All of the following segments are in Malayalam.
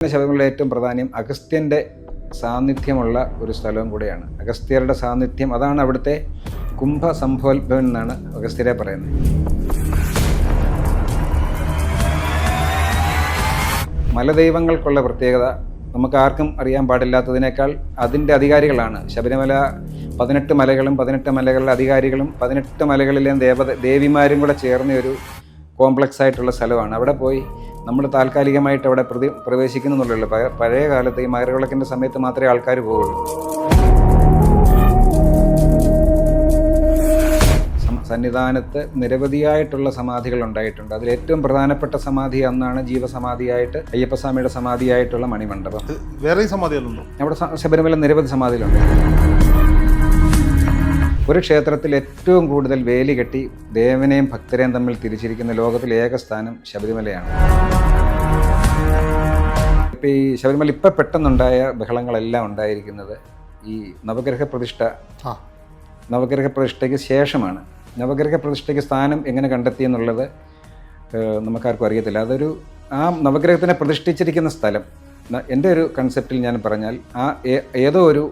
ശബരിമലയിലെ ഏറ്റവും പ്രധാനം അഗസ്ത്യൻ്റെ സാന്നിധ്യമുള്ള ഒരു സ്ഥലവും കൂടെയാണ്. അഗസ്ത്യരുടെ സാന്നിധ്യം, അതാണ് അവിടുത്തെ കുംഭസംഭോത്ഭവൻ എന്നാണ് അഗസ്ത്യരെ പറയുന്നത്. മലദൈവങ്ങൾക്കുള്ള പ്രത്യേകത നമുക്ക് ആർക്കും അറിയാൻ പാടില്ലാത്തതിനേക്കാൾ അതിൻ്റെ അധികാരികളാണ് ശബരിമല. 18 മലകളും 18 മലകളിലെ അധികാരികളും 18 മലകളിലെ ദേവിമാരും കൂടെ ചേർന്ന ഒരു കോംപ്ലക്സ് ആയിട്ടുള്ള സ്ഥലമാണ്. അവിടെ പോയി നമ്മൾ താൽക്കാലികമായിട്ട് അവിടെ പ്രവേശിക്കുന്നുള്ളൂ. പഴയ കാലത്ത് ഈ മകരവിളക്കിൻ്റെ സമയത്ത് മാത്രമേ ആൾക്കാർ പോവുള്ളൂ. സന്നിധാനത്ത് നിരവധിയായിട്ടുള്ള സമാധികൾ ഉണ്ടായിട്ടുണ്ട്. അതിൽ ഏറ്റവും പ്രധാനപ്പെട്ട സമാധി അന്നാണ് ജീവസമാധിയായിട്ട് അയ്യപ്പസ്വാമിയുടെ സമാധിയായിട്ടുള്ള മണിമണ്ഡപം. വേറെ സമാധികളുണ്ടോ? അവിടെ ശബരിമല നിരവധി സമാധികളുണ്ട്. ഒരു ക്ഷേത്രത്തിൽ ഏറ്റവും കൂടുതൽ വേലി കെട്ടി ദേവനെയും ഭക്തരെയും തമ്മിൽ തിരിച്ചിരിക്കുന്ന ലോകത്തിലെ ഏക സ്ഥാനം ശബരിമലയാണ്. ഇപ്പം ഈ ശബരിമല ഇപ്പം പെട്ടെന്നുണ്ടായ ബഹളങ്ങളെല്ലാം ഉണ്ടായിരിക്കുന്നത് ഈ നവഗ്രഹ പ്രതിഷ്ഠയ്ക്ക് ശേഷമാണ്. നവഗ്രഹ പ്രതിഷ്ഠയ്ക്ക് സ്ഥാനം എങ്ങനെ കണ്ടെത്തി എന്നുള്ളത് നമുക്കാർക്കും അറിയത്തില്ല. ആ നവഗ്രഹത്തിനെ പ്രതിഷ്ഠിച്ചിരിക്കുന്ന സ്ഥലം, എൻ്റെ ഒരു കൺസെപ്റ്റിൽ ഞാൻ പറഞ്ഞാൽ ഏതോ ഒരു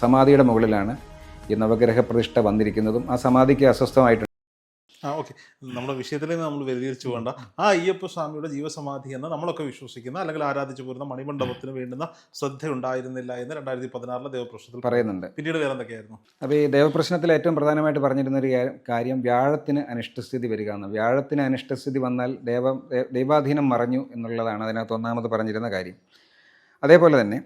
സമാധിയുടെ മുകളിലാണ് ഈ നവഗ്രഹ പ്രതിഷ്ഠ വന്നിരിക്കുന്നതും ആ സമാധിക്ക് അസ്വസ്ഥമായിട്ടുണ്ട്. ഓക്കെ, നമ്മുടെ വിഷയത്തിലേക്ക് നമ്മൾ വ്യതിരിച്ചു വേണ്ട. ആ അയ്യപ്പ സ്വാമിയുടെ ജീവസമാധി എന്ന് നമ്മളൊക്കെ വിശ്വസിക്കുന്ന അല്ലെങ്കിൽ ആരാധിച്ചു പോരുന്ന മണിമണ്ഡപത്തിന് വേണ്ടുന്ന ശ്രദ്ധ ഉണ്ടായിരുന്നില്ല എന്ന് 2016 ദേവപ്രശ്നത്തിൽ പറയുന്നുണ്ട്. പിന്നീട് വേറെ എന്തൊക്കെയായിരുന്നു? അപ്പോൾ ഈ ദേവപ്രശ്നത്തിൽ ഏറ്റവും പ്രധാനമായിട്ട് പറഞ്ഞിരുന്ന ഒരു കാര്യം വ്യാഴത്തിന് അനിഷ്ടസ്ഥിതി വരിക എന്ന്. വ്യാഴത്തിന് അനിഷ്ടസ്ഥിതി വന്നാൽ ദൈവാധീനം മറഞ്ഞു എന്നുള്ളതാണ് അതിനകത്ത് ഒന്നാമത് പറഞ്ഞിരുന്ന കാര്യം. അതേപോലെ തന്നെ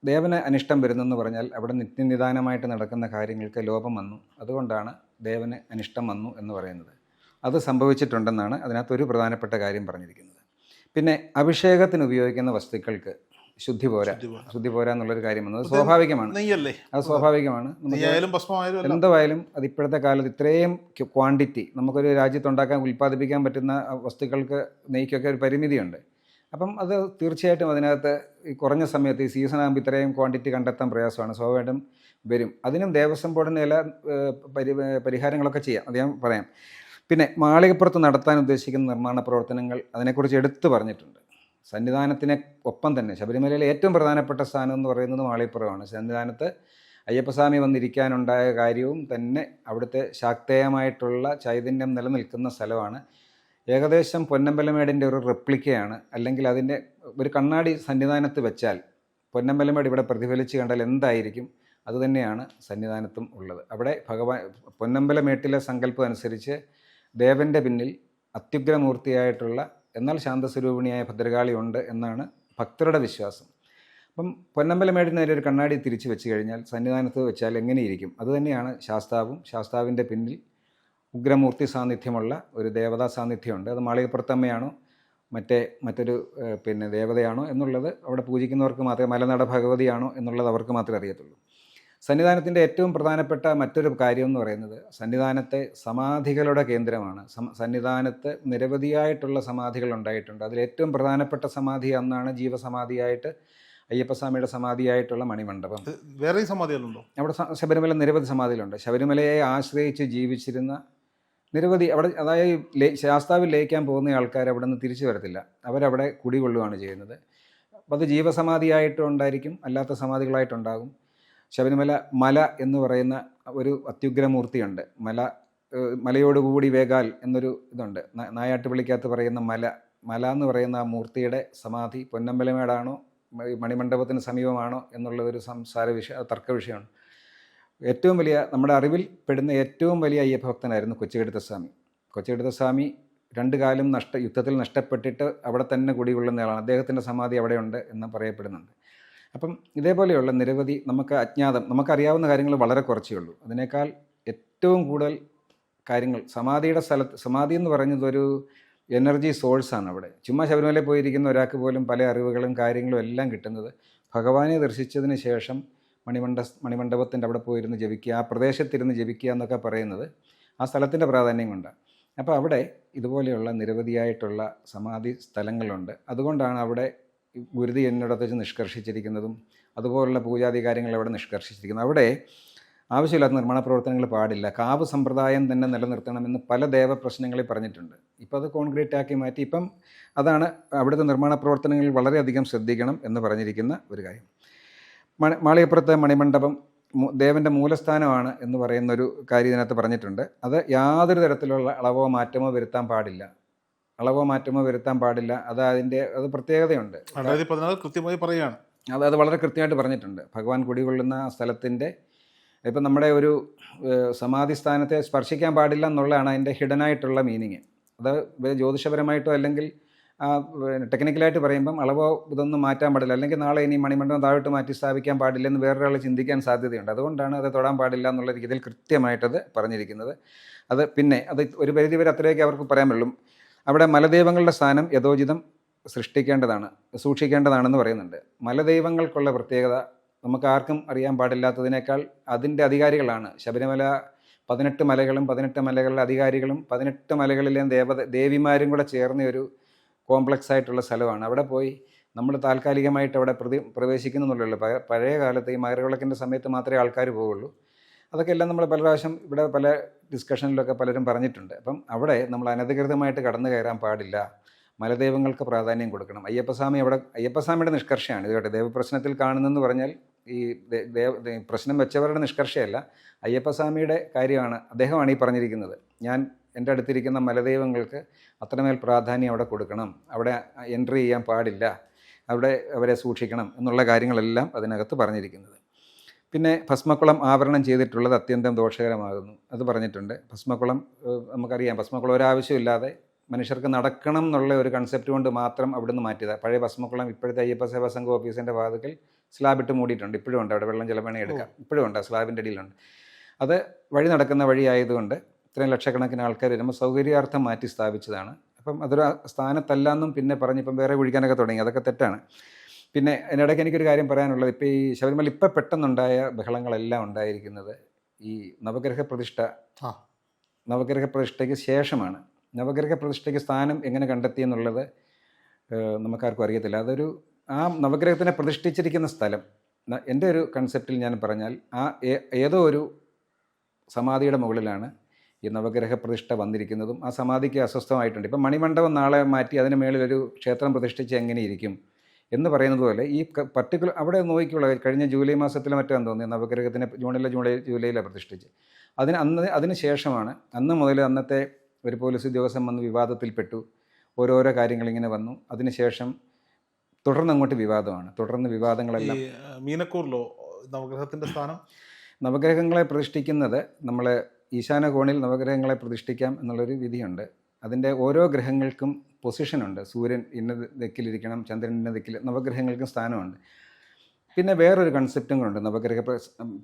ദേവന് അനിഷ്ടം വരുന്നെന്ന് പറഞ്ഞാൽ അവിടെ നിത്യനിദാനമായിട്ട് നടക്കുന്ന കാര്യങ്ങൾക്ക് ലോപം വന്നു, അതുകൊണ്ടാണ് ദേവന് അനിഷ്ടം വന്നു എന്ന് പറയുന്നത്. അത് സംഭവിച്ചിട്ടുണ്ടെന്നാണ് അതിനകത്തൊരു പ്രധാനപ്പെട്ട കാര്യം പറഞ്ഞിരിക്കുന്നത്. പിന്നെ അഭിഷേകത്തിന് ഉപയോഗിക്കുന്ന വസ്തുക്കൾക്ക് ശുദ്ധി പോരാ എന്നുള്ളൊരു കാര്യം വന്നത് സ്വാഭാവികമാണ്. അത് സ്വാഭാവികമാണ്. എന്തായാലും അത് ഇപ്പോഴത്തെ കാലത്ത് ഇത്രയും ക്വാണ്ടിറ്റി നമുക്കൊരു രാജ്യത്തുണ്ടാക്കാൻ ഉൽപ്പാദിപ്പിക്കാൻ പറ്റുന്ന വസ്തുക്കൾക്ക് നെയ്ക്കൊക്കെ ഒരു പരിമിതിയുണ്ട്. അപ്പം അത് തീർച്ചയായിട്ടും അതിനകത്ത് ഈ കുറഞ്ഞ സമയത്ത് ഈ സീസൺ ആകുമ്പോൾ ഇത്രയും ക്വാണ്ടിറ്റി കണ്ടെത്താൻ പ്രയാസമാണ്. സ്വാഭാവികമായിട്ടും വരും. അതിനും ദേവസ്വം ബോർഡിന് ചില പരിഹാരങ്ങളൊക്കെ ചെയ്യാം, അത് ഞാൻ പറയാം. പിന്നെ മാളികപ്പുറത്ത് നടത്താൻ ഉദ്ദേശിക്കുന്ന നിർമ്മാണ പ്രവർത്തനങ്ങൾ അതിനെക്കുറിച്ച് എടുത്തു പറഞ്ഞിട്ടുണ്ട്. സന്നിധാനത്തിനെ ഒപ്പം തന്നെ ശബരിമലയിലെ ഏറ്റവും പ്രധാനപ്പെട്ട സ്ഥാനം എന്ന് പറയുന്നത് മാളികപ്പുറമാണ്. സന്നിധാനത്ത് അയ്യപ്പസ്വാമി വന്നിരിക്കാനുണ്ടായ കാര്യവും തന്നെ അവിടുത്തെ ശാക്തേയമായിട്ടുള്ള ചൈതന്യം നിലനിൽക്കുന്ന സ്ഥലമാണ്. ഏകദേശം പൊന്നമ്പലമേടിൻ്റെ ഒരു റെപ്ലിക്കയാണ്. അല്ലെങ്കിൽ അതിൻ്റെ ഒരു കണ്ണാടി സന്നിധാനത്ത് വെച്ചാൽ പൊന്നമ്പലമേട് ഇവിടെ പ്രതിഫലിച്ച് കണ്ടാൽ എന്തായിരിക്കും, അതുതന്നെയാണ് സന്നിധാനത്തും ഉള്ളത്. അവിടെ പൊന്നമ്പലമേട്ടിലെ സങ്കല്പം അനുസരിച്ച് ദേവൻ്റെ പിന്നിൽ അത്യുഗ്രമൂർത്തിയായിട്ടുള്ള എന്നാൽ ശാന്തസ്വരൂപിണിയായ ഭദ്രകാളി ഉണ്ട് എന്നാണ് ഭക്തരുടെ വിശ്വാസം. അപ്പം പൊന്നമ്പലമേടിന് നേരെ ഒരു കണ്ണാടി തിരിച്ചു വെച്ച് കഴിഞ്ഞാൽ സന്നിധാനത്ത് വെച്ചാൽ എങ്ങനെയിരിക്കും, അതുതന്നെയാണ് ശാസ്താവും. ശാസ്താവിൻ്റെ പിന്നിൽ ഉഗ്രമൂർത്തി സാന്നിധ്യമുള്ള ഒരു ദേവതാ സാന്നിധ്യമുണ്ട്. അത് മാളികപ്പുറത്തമ്മയാണോ മറ്റൊരു ദേവതയാണോ എന്നുള്ളത് അവിടെ പൂജിക്കുന്നവർക്ക് മാത്രമേ, മലനട ഭഗവതിയാണോ എന്നുള്ളത് അവർക്ക് മാത്രമേ അറിയത്തുള്ളൂ. സന്നിധാനത്തിൻ്റെ ഏറ്റവും പ്രധാനപ്പെട്ട മറ്റൊരു കാര്യം എന്ന് പറയുന്നത് സന്നിധാനത്തെ സമാധികളുടെ കേന്ദ്രമാണ്. സന്നിധാനത്ത് നിരവധിയായിട്ടുള്ള സമാധികൾ ഉണ്ടായിട്ടുണ്ട്. അതിൽ ഏറ്റവും പ്രധാനപ്പെട്ട സമാധി അന്നാണ് ജീവസമാധിയായിട്ട് അയ്യപ്പസ്വാമിയുടെ സമാധിയായിട്ടുള്ള മണിമണ്ഡപം. വേറെ സമാധികളുണ്ടോ? അവിടെ ശബരിമല നിരവധി സമാധികളുണ്ട്. ശബരിമലയെ ആശ്രയിച്ച് ജീവിച്ചിരുന്ന നിരവധി, അവിടെ അതായത് ശാസ്താവിൽ ലയിക്കാൻ പോകുന്ന ആൾക്കാർ അവിടെ നിന്ന് തിരിച്ചു വരത്തില്ല, അവരവിടെ കുടികൊള്ളുകയാണ് ചെയ്യുന്നത്. അപ്പോൾ അത് ജീവസമാധിയായിട്ടും ഉണ്ടായിരിക്കും, അല്ലാത്ത സമാധികളായിട്ടുണ്ടാകും. ശബരിമല മല എന്ന് പറയുന്ന ഒരു അത്യുഗ്രമൂർത്തിയുണ്ട്. മലയോടുകൂടി വേഗാൽ എന്നൊരു ഇതുണ്ട്. നായാട്ടുപള്ളിക്കകത്ത് പറയുന്ന മല എന്ന് പറയുന്ന ആ മൂർത്തിയുടെ സമാധി പൊന്നമ്പലമേടാണോ മണിമണ്ഡപത്തിന് സമീപമാണോ എന്നുള്ളതൊരു തർക്ക വിഷയമാണ്. ഏറ്റവും വലിയ, നമ്മുടെ അറിവിൽ പെടുന്ന ഏറ്റവും വലിയ അയ്യപ്പഭക്തനായിരുന്നു കൊച്ചുകെടുത്തസ്വാമി. കൊച്ചുകെടുത്തസ്വാമി 2 കാലും യുദ്ധത്തിൽ നഷ്ടപ്പെട്ടിട്ട് അവിടെ തന്നെ കുടികൊള്ളുന്നയാളാണ്. അദ്ദേഹത്തിൻ്റെ സമാധി അവിടെയുണ്ട് എന്ന് പറയപ്പെടുന്നുണ്ട്. അപ്പം ഇതേപോലെയുള്ള നിരവധി നമുക്കറിയാവുന്ന കാര്യങ്ങൾ വളരെ കുറച്ചേ ഉള്ളൂ. അതിനേക്കാൾ ഏറ്റവും കൂടുതൽ കാര്യങ്ങൾ സമാധി എന്ന് പറയുന്നത് ഒരു എനർജി സോഴ്സാണ്. അവിടെ ചുമ്മാ ശബരിമലയിൽ പോയിരിക്കുന്ന ഒരാൾക്ക് പോലും പല അറിവുകളും കാര്യങ്ങളും എല്ലാം കിട്ടുന്നത് ഭഗവാനെ ദർശിച്ചതിന് ശേഷം മണിമണ്ഡപത്തിൻ്റെ അവിടെ പോയിരുന്ന് ജപിക്കുക, ആ പ്രദേശത്തിരുന്ന് ജപിക്കുക എന്നൊക്കെ പറയുന്നത് ആ സ്ഥലത്തിൻ്റെ പ്രാധാന്യം കൊണ്ടാണ്. അപ്പോൾ അവിടെ ഇതുപോലെയുള്ള നിരവധിയായിട്ടുള്ള സമാധി സ്ഥലങ്ങളുണ്ട്. അതുകൊണ്ടാണ് അവിടെ ഗുരുതി എന്നിടത്ത് വെച്ച് നിഷ്കർഷിച്ചിരിക്കുന്നതും അതുപോലുള്ള പൂജാതി കാര്യങ്ങൾ അവിടെ നിഷ്കർഷിച്ചിരിക്കുന്നത്. അവിടെ ആവശ്യമില്ലാത്ത നിർമ്മാണ പ്രവർത്തനങ്ങൾ പാടില്ല, കാവ് സമ്പ്രദായം തന്നെ നിലനിർത്തണമെന്ന് പല ദേവപ്രശ്നങ്ങളിൽ പറഞ്ഞിട്ടുണ്ട്. ഇപ്പോൾ അത് കോൺക്രീറ്റ് ആക്കി മാറ്റി. ഇപ്പം അതാണ് അവിടുത്തെ നിർമ്മാണ പ്രവർത്തനങ്ങളിൽ വളരെയധികം ശ്രദ്ധിക്കണം എന്ന് പറഞ്ഞിരിക്കുന്ന ഒരു കാര്യം. മാളികപ്പുറത്തെ മണിമണ്ഡപം ദേവൻ്റെ മൂലസ്ഥാനമാണ് എന്ന് പറയുന്നൊരു കാര്യം ഇതിനകത്ത് പറഞ്ഞിട്ടുണ്ട്. അത് യാതൊരു തരത്തിലുള്ള അളവോ മാറ്റമോ വരുത്താൻ പാടില്ല. അത് പ്രത്യേകതയുണ്ട്. 2014 കൃത്യമായി പറയുകയാണ്. അത് വളരെ കൃത്യമായിട്ട് പറഞ്ഞിട്ടുണ്ട്. ഭഗവാൻ കുടികൊള്ളുന്ന ആ സ്ഥലത്തിൻ്റെ ഇപ്പം നമ്മുടെ ഒരു സമാധി സ്ഥാനത്തെ സ്പർശിക്കാൻ പാടില്ല എന്നുള്ളതാണ് അതിൻ്റെ ഹിഡനായിട്ടുള്ള മീനിങ്. അത് ജ്യോതിഷപരമായിട്ടോ അല്ലെങ്കിൽ ടെക്നിക്കലായിട്ട് പറയുമ്പം അളവോ ഇതൊന്നും മാറ്റാൻ പാടില്ല, അല്ലെങ്കിൽ നാളെ ഇനി മണിമണ്ഡപം താഴോട്ട് മാറ്റി സ്ഥാപിക്കാൻ പാടില്ലെന്ന് വേറൊരാൾ ചിന്തിക്കാൻ സാധ്യതയുണ്ട്. അതുകൊണ്ടാണ് അത് തൊടാൻ പാടില്ല എന്നുള്ള രീതിയിൽ കൃത്യമായിട്ടത് പറഞ്ഞിരിക്കുന്നത്. പിന്നെ അത് ഒരു പരിധിവരെ അത്രയൊക്കെ അവർക്ക് പറയാൻ പറ്റുള്ളൂ. അവിടെ മലദൈവങ്ങളുടെ സ്ഥാനം യഥോചിതം സൂക്ഷിക്കേണ്ടതാണെന്ന് പറയുന്നുണ്ട്. മലദൈവങ്ങൾക്കുള്ള പ്രത്യേകത നമുക്ക് ആർക്കും അറിയാൻ പാടില്ലാത്തതിനേക്കാൾ അതിൻ്റെ അധികാരികളാണ് ശബരിമല. 18 മലകളും 18 മലകളുടെ അധികാരികളും 18 മലകളിലെയും ദേവിമാരും കൂടെ ചേർന്ന ഒരു കോംപ്ലക്സ് ആയിട്ടുള്ള സ്ഥലമാണ്. അവിടെ പോയി നമ്മൾ താൽക്കാലികമായിട്ട് അവിടെ പ്രവേശിക്കുന്നുള്ളൂ. പഴയ കാലത്ത് ഈ മകരവിളക്കിൻ്റെ സമയത്ത് മാത്രമേ ആൾക്കാർ പോവുള്ളൂ. അതൊക്കെ എല്ലാം നമ്മൾ പല പ്രാവശ്യം ഇവിടെ പല ഡിസ്കഷനിലൊക്കെ പലരും പറഞ്ഞിട്ടുണ്ട്. അപ്പം അവിടെ നമ്മൾ അനധികൃതമായിട്ട് കടന്നു കയറാൻ പാടില്ല, മലദൈവങ്ങൾക്ക് പ്രാധാന്യം കൊടുക്കണം. അയ്യപ്പസ്വാമിയുടെ നിഷ്കർഷയാണ് ഇത് കേട്ടോ. ദേവപ്രശ്നത്തിൽ കാണുന്നതെന്ന് പറഞ്ഞാൽ ഈ പ്രശ്നം വെച്ചവരുടെ നിഷ്കർഷയല്ല, അയ്യപ്പസ്വാമിയുടെ കാര്യമാണ്. അദ്ദേഹമാണ് ഈ പറഞ്ഞിരിക്കുന്നത്. എൻ്റെ അടുത്തിരിക്കുന്ന മലദൈവങ്ങൾക്ക് അത്രമേൽ പ്രാധാന്യം അവിടെ കൊടുക്കണം, അവിടെ എൻട്രി ചെയ്യാൻ പാടില്ല, അവിടെ അവരെ സൂക്ഷിക്കണം എന്നുള്ള കാര്യങ്ങളെല്ലാം അതിനകത്ത് പറഞ്ഞിരിക്കുന്നത്. പിന്നെ ഭസ്മക്കുളം ആവരണം ചെയ്തിട്ടുള്ളത് അത്യന്തം ദോഷകരമാകുന്നു, അത് പറഞ്ഞിട്ടുണ്ട്. ഭസ്മക്കുളം നമുക്കറിയാം, ഭസ്മക്കുളം ഒരാവശ്യമില്ലാതെ മനുഷ്യർക്ക് നടക്കണം എന്നുള്ള ഒരു കൺസെപ്റ്റ് കൊണ്ട് മാത്രം അവിടുന്ന് മാറ്റിയതാണ്. പഴയ ഭസ്മക്കുളം ഇപ്പോഴത്തെ അയ്യപ്പ സേവാ സംഘം ഓഫീസിൻ്റെ വാതിക്കൽ സ്ലാബിട്ട് മൂടിയിട്ടുണ്ട്. ഇപ്പോഴും ഉണ്ട്, അവിടെ വെള്ളം ചിലവേണേ എടുക്കാം, ഇപ്പോഴും ഉണ്ട്, സ്ലാബിൻ്റെ അടിയിലുണ്ട്. അത് വഴി നടക്കുന്ന വഴിയായതുകൊണ്ട് ഇത്രയും ലക്ഷക്കണക്കിന് ആൾക്കാർ വരുമ്പോൾ സൗകര്യാർത്ഥം മാറ്റി സ്ഥാപിച്ചതാണ്. അപ്പം അതൊരു സ്ഥാനത്തല്ലെന്നും പിന്നെ പറഞ്ഞിപ്പം വേറെ കുഴിക്കാനൊക്കെ തുടങ്ങി, അതൊക്കെ തെറ്റാണ്. പിന്നെ അതിനിടയ്ക്ക് എനിക്കൊരു കാര്യം പറയാനുള്ളത്, ഇപ്പോൾ ഈ ശബരിമല ഇപ്പം പെട്ടെന്നുണ്ടായ ബഹളങ്ങളെല്ലാം ഉണ്ടായിരിക്കുന്നത് ഈ നവഗ്രഹ പ്രതിഷ്ഠയ്ക്ക് ശേഷമാണ്. നവഗ്രഹ പ്രതിഷ്ഠയ്ക്ക് സ്ഥാനം എങ്ങനെ കണ്ടെത്തിയെന്നുള്ളത് നമുക്കാർക്കും അറിയത്തില്ല. ആ നവഗ്രഹത്തിനെ പ്രതിഷ്ഠിച്ചിരിക്കുന്ന സ്ഥലം, എൻ്റെ ഒരു കൺസെപ്റ്റിൽ ഞാൻ പറഞ്ഞാൽ ഏതോ ഒരു സമാധിയുടെ മുകളിലാണ് ഈ നവഗ്രഹ പ്രതിഷ്ഠ വന്നിരിക്കുന്നതും ആ സമാധിക്ക് അസ്വസ്ഥമായിട്ടുണ്ട്. ഇപ്പം മണിമണ്ഡപം നാളെ മാറ്റി അതിന് മേളിലൊരു ക്ഷേത്രം പ്രതിഷ്ഠിച്ച് എങ്ങനെയിരിക്കും എന്ന് പറയുന്നത് പോലെ ഈ പർട്ടിക്കുലർ അവിടെ നോക്കിയുള്ള കഴിഞ്ഞ ജൂലൈ മാസത്തിലും മറ്റാന്ന് തോന്നി നവഗ്രഹത്തിനെ ജൂലൈയിലാണ് പ്രതിഷ്ഠിച്ച്. അതിന് ശേഷമാണ് അന്ന് മുതൽ അന്നത്തെ ഒരു പോലീസ് ഉദ്യോഗസ്ഥൻ വന്ന് വിവാദത്തിൽപ്പെട്ടു. ഓരോരോ കാര്യങ്ങളിങ്ങനെ വന്നു. അതിനുശേഷം തുടർന്ന് വിവാദമാണ്. തുടർന്ന് വിവാദങ്ങളെല്ലാം. മീനക്കൂറിലോ നവഗ്രഹത്തിൻ്റെ സ്ഥാനം, നവഗ്രഹങ്ങളെ പ്രതിഷ്ഠിക്കുന്നത് നമ്മൾ ഈശാന കോണിൽ നവഗ്രഹങ്ങളെ പ്രതിഷ്ഠിക്കാം എന്നുള്ളൊരു വിധിയുണ്ട്. അതിൻ്റെ ഓരോ ഗ്രഹങ്ങൾക്കും പൊസിഷനുണ്ട്. സൂര്യൻ ഇന്ന ദിക്കിലിരിക്കണം, ചന്ദ്രൻ ഇന്ന ദിക്കിൽ, നവഗ്രഹങ്ങൾക്കും സ്ഥാനമുണ്ട്. പിന്നെ വേറൊരു കൺസെപ്റ്റും കൂടെ.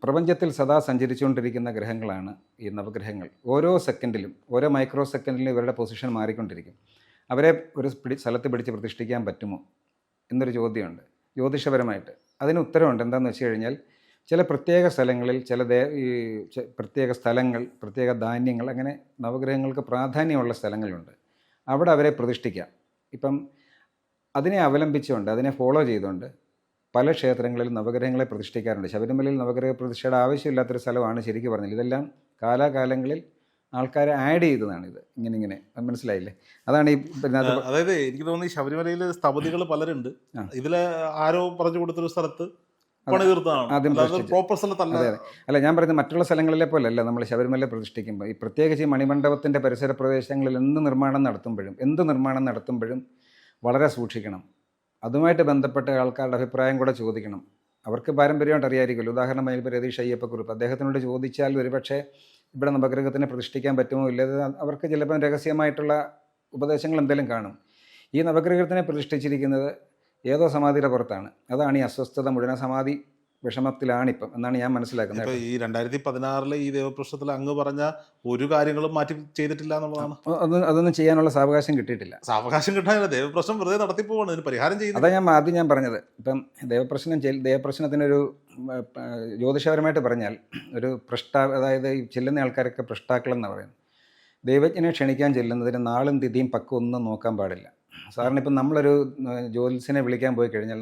പ്രപഞ്ചത്തിൽ സദാ സഞ്ചരിച്ചുകൊണ്ടിരിക്കുന്ന ഗ്രഹങ്ങളാണ് ഈ നവഗ്രഹങ്ങൾ. ഓരോ സെക്കൻഡിലും, ഓരോ മൈക്രോ സെക്കൻഡിലും ഇവരുടെ പൊസിഷൻ മാറിക്കൊണ്ടിരിക്കും. അവരെ ഒരു സ്ഥലത്ത് പിടിച്ച് പ്രതിഷ്ഠിക്കാൻ പറ്റുമോ എന്നൊരു ചോദ്യമുണ്ട് ജ്യോതിഷപരമായിട്ട്. അതിന് ഉത്തരവുണ്ട്. എന്താണെന്ന് വെച്ച് കഴിഞ്ഞാൽ ചില പ്രത്യേക സ്ഥലങ്ങളിൽ പ്രത്യേക സ്ഥലങ്ങൾ, പ്രത്യേക ധാന്യങ്ങൾ, അങ്ങനെ നവഗ്രഹങ്ങൾക്ക് പ്രാധാന്യമുള്ള സ്ഥലങ്ങളുണ്ട്. അവിടെ അവരെ പ്രതിഷ്ഠിക്കാം. ഇപ്പം അതിനെ അവലംബിച്ചുകൊണ്ട്, അതിനെ ഫോളോ ചെയ്തുകൊണ്ട് പല ക്ഷേത്രങ്ങളിൽ നവഗ്രഹങ്ങളെ പ്രതിഷ്ഠിക്കാറുണ്ട്. ശബരിമലയിൽ നവഗ്രഹ പ്രതിഷ്ഠയുടെ ആവശ്യമില്ലാത്തൊരു സ്ഥലമാണ് ശരിക്കും പറഞ്ഞാൽ. ഇതെല്ലാം കാലാകാലങ്ങളിൽ ആൾക്കാരെ ആഡ് ചെയ്തതാണിത്. ഇങ്ങനെ മനസ്സിലായില്ലേ? അതാണ് ഈ അതായത് എനിക്ക് തോന്നുന്നു ഈ ശബരിമലയിൽ സ്ഥപതികൾ പലരുണ്ട്. ഇതില് ആരോ പറഞ്ഞു കൊടുത്തൊരു സ്ഥലത്ത് പ്രോപ്പർ സ്ഥലത്തല്ല. അല്ല, ഞാൻ പറയുന്നത് മറ്റുള്ള സ്ഥലങ്ങളിലെ പോലെയല്ല. നമ്മൾ ശബരിമല പ്രതിഷ്ഠിക്കുമ്പോൾ ഈ പ്രത്യേകിച്ച് ഈ മണിമണ്ഡപത്തിൻ്റെ പരിസര പ്രദേശങ്ങളിൽ എന്ത് നിർമ്മാണം നടത്തുമ്പോഴും വളരെ സൂക്ഷിക്കണം. അതുമായിട്ട് ബന്ധപ്പെട്ട ആൾക്കാരുടെ അഭിപ്രായം കൂടെ ചോദിക്കണം. അവർക്ക് പാരമ്പര്യമായിട്ട് അറിയാമായിരിക്കുമല്ലോ. ഉദാഹരണമായി ഇപ്പോൾ രതീഷ് അയ്യപ്പക്കുറുപ്പ്, അദ്ദേഹത്തിനോട് ചോദിച്ചാൽ ഒരുപക്ഷെ ഇവിടെ നവഗ്രഹത്തിനെ പ്രതിഷ്ഠിക്കാൻ പറ്റുമോ ഇല്ലത് അവർക്ക് ചിലപ്പം രഹസ്യമായിട്ടുള്ള ഉപദേശങ്ങൾ എന്തെങ്കിലും കാണും. ഈ നവഗ്രഹത്തിനെ പ്രതിഷ്ഠിച്ചിരിക്കുന്നത് ഏതോ സമാധിയുടെ പുറത്താണ്. അതാണ് ഈ അസ്വസ്ഥത മുഴുവൻ. സമാധി വിഷമത്തിലാണിപ്പം എന്നാണ് ഞാൻ മനസ്സിലാക്കുന്നത്. ഇപ്പോൾ ഈ 2016 ഈ ദേവപ്രശ്നത്തിൽ അങ്ങ് പറഞ്ഞ ഒരു കാര്യങ്ങളും മാറ്റി ചെയ്തിട്ടില്ല എന്നുള്ളതാണ്. അതൊന്നും ചെയ്യാനുള്ള സാവകാശം കിട്ടിയിട്ടില്ല. സാവകാശം കിട്ടാനില്ല. ദേവപ്രശ്നം വെറുതെ നടത്തിപ്പോവാണ്, ഇതിന് പരിഹാരം ചെയ്യുന്നത്. ആദ്യം ഞാൻ പറഞ്ഞത്. ഇപ്പം ദേവപ്രശ്നത്തിനൊരു ജ്യോതിഷപരമായിട്ട് പറഞ്ഞാൽ ഒരു അതായത് ഈ ചെല്ലുന്ന ആൾക്കാരൊക്കെ പ്രഷ്ടാക്കളെന്നാണ് പറയുന്നത്. ദൈവജ്ഞനെ ക്ഷണിക്കാൻ ചെല്ലുന്നതിന് നാളും തിഥിയും പക്കം ഒന്നും നോക്കാൻ പാടില്ല. സാറിന് ഇപ്പം നമ്മളൊരു ജ്യോത്സ്യനെ വിളിക്കാൻ പോയി കഴിഞ്ഞാൽ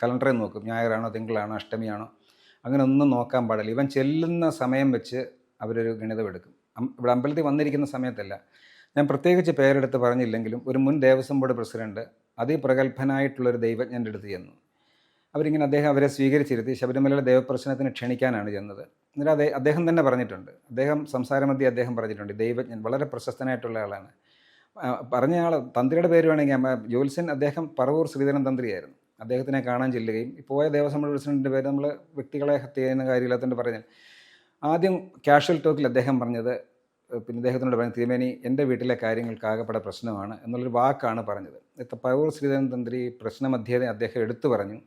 കലണ്ടറിൽ നോക്കും, ഞായറാണോ തിങ്കളാണോ അഷ്ടമിയാണോ. അങ്ങനെ ഒന്നും നോക്കാൻ പാടില്ല. ഇവൻ ചെല്ലുന്ന സമയം വെച്ച് അവരൊരു ഗണിതം എടുക്കും. ഇവിടെ അമ്പലത്തിൽ വന്നിരിക്കുന്ന സമയത്തല്ല. ഞാൻ പ്രത്യേകിച്ച് പേരെടുത്ത് പറഞ്ഞില്ലെങ്കിലും ഒരു മുൻ ദേവസ്വം ബോർഡ് പ്രസിഡന്റ് അതിപ്രഗത്ഭനായിട്ടുള്ളൊരു ദൈവജ്ഞൻ്റെ അടുത്ത് ചെന്നു. അദ്ദേഹം അവരെ സ്വീകരിച്ചിരുത്തി ശബരിമലയിലെ ദേവപ്രശ്നത്തിന് ക്ഷണിക്കാനാണ് ചെന്നത്. എന്നിട്ട് അദ്ദേഹം തന്നെ പറഞ്ഞിട്ടുണ്ട്, സംസാരമധ്യേ അദ്ദേഹം പറഞ്ഞിട്ടുണ്ട്, ദൈവജ്ഞൻ വളരെ പ്രശസ്തനായിട്ടുള്ള ആളാണ്. പറഞ്ഞ ആൾ തന്ത്രിയുടെ പേര് വേണമെങ്കിൽ ജ്യോത്സ്യൻ, അദ്ദേഹം പറവൂർ ശ്രീധരൻ തന്ത്രിയായിരുന്നു. അദ്ദേഹത്തിനെ കാണാൻ ചെല്ലുകയും പോയ ദേവസ്വം ബോർഡ് പ്രസിഡന്റിൻ്റെ പേര് നമ്മൾ വ്യക്തികളെ ഹത്യ ചെയ്യുന്ന കാര്യമില്ലാത്തതുകൊണ്ട് പറഞ്ഞാൽ ആദ്യം കാഷ്വൽ ടോക്കിൽ അദ്ദേഹം പറഞ്ഞത്, പിന്നെ അദ്ദേഹത്തിനോട് പറഞ്ഞു, തിരുമേനി എൻ്റെ വീട്ടിലെ കാര്യങ്ങൾക്ക് ആകെപ്പെടെ പ്രശ്നമാണ് എന്നുള്ളൊരു വാക്കാണ് പറഞ്ഞത്. പറവൂർ ശ്രീധരൻ തന്ത്രി പ്രശ്നമധ്യേ അദ്ദേഹം എടുത്തു പറഞ്ഞു,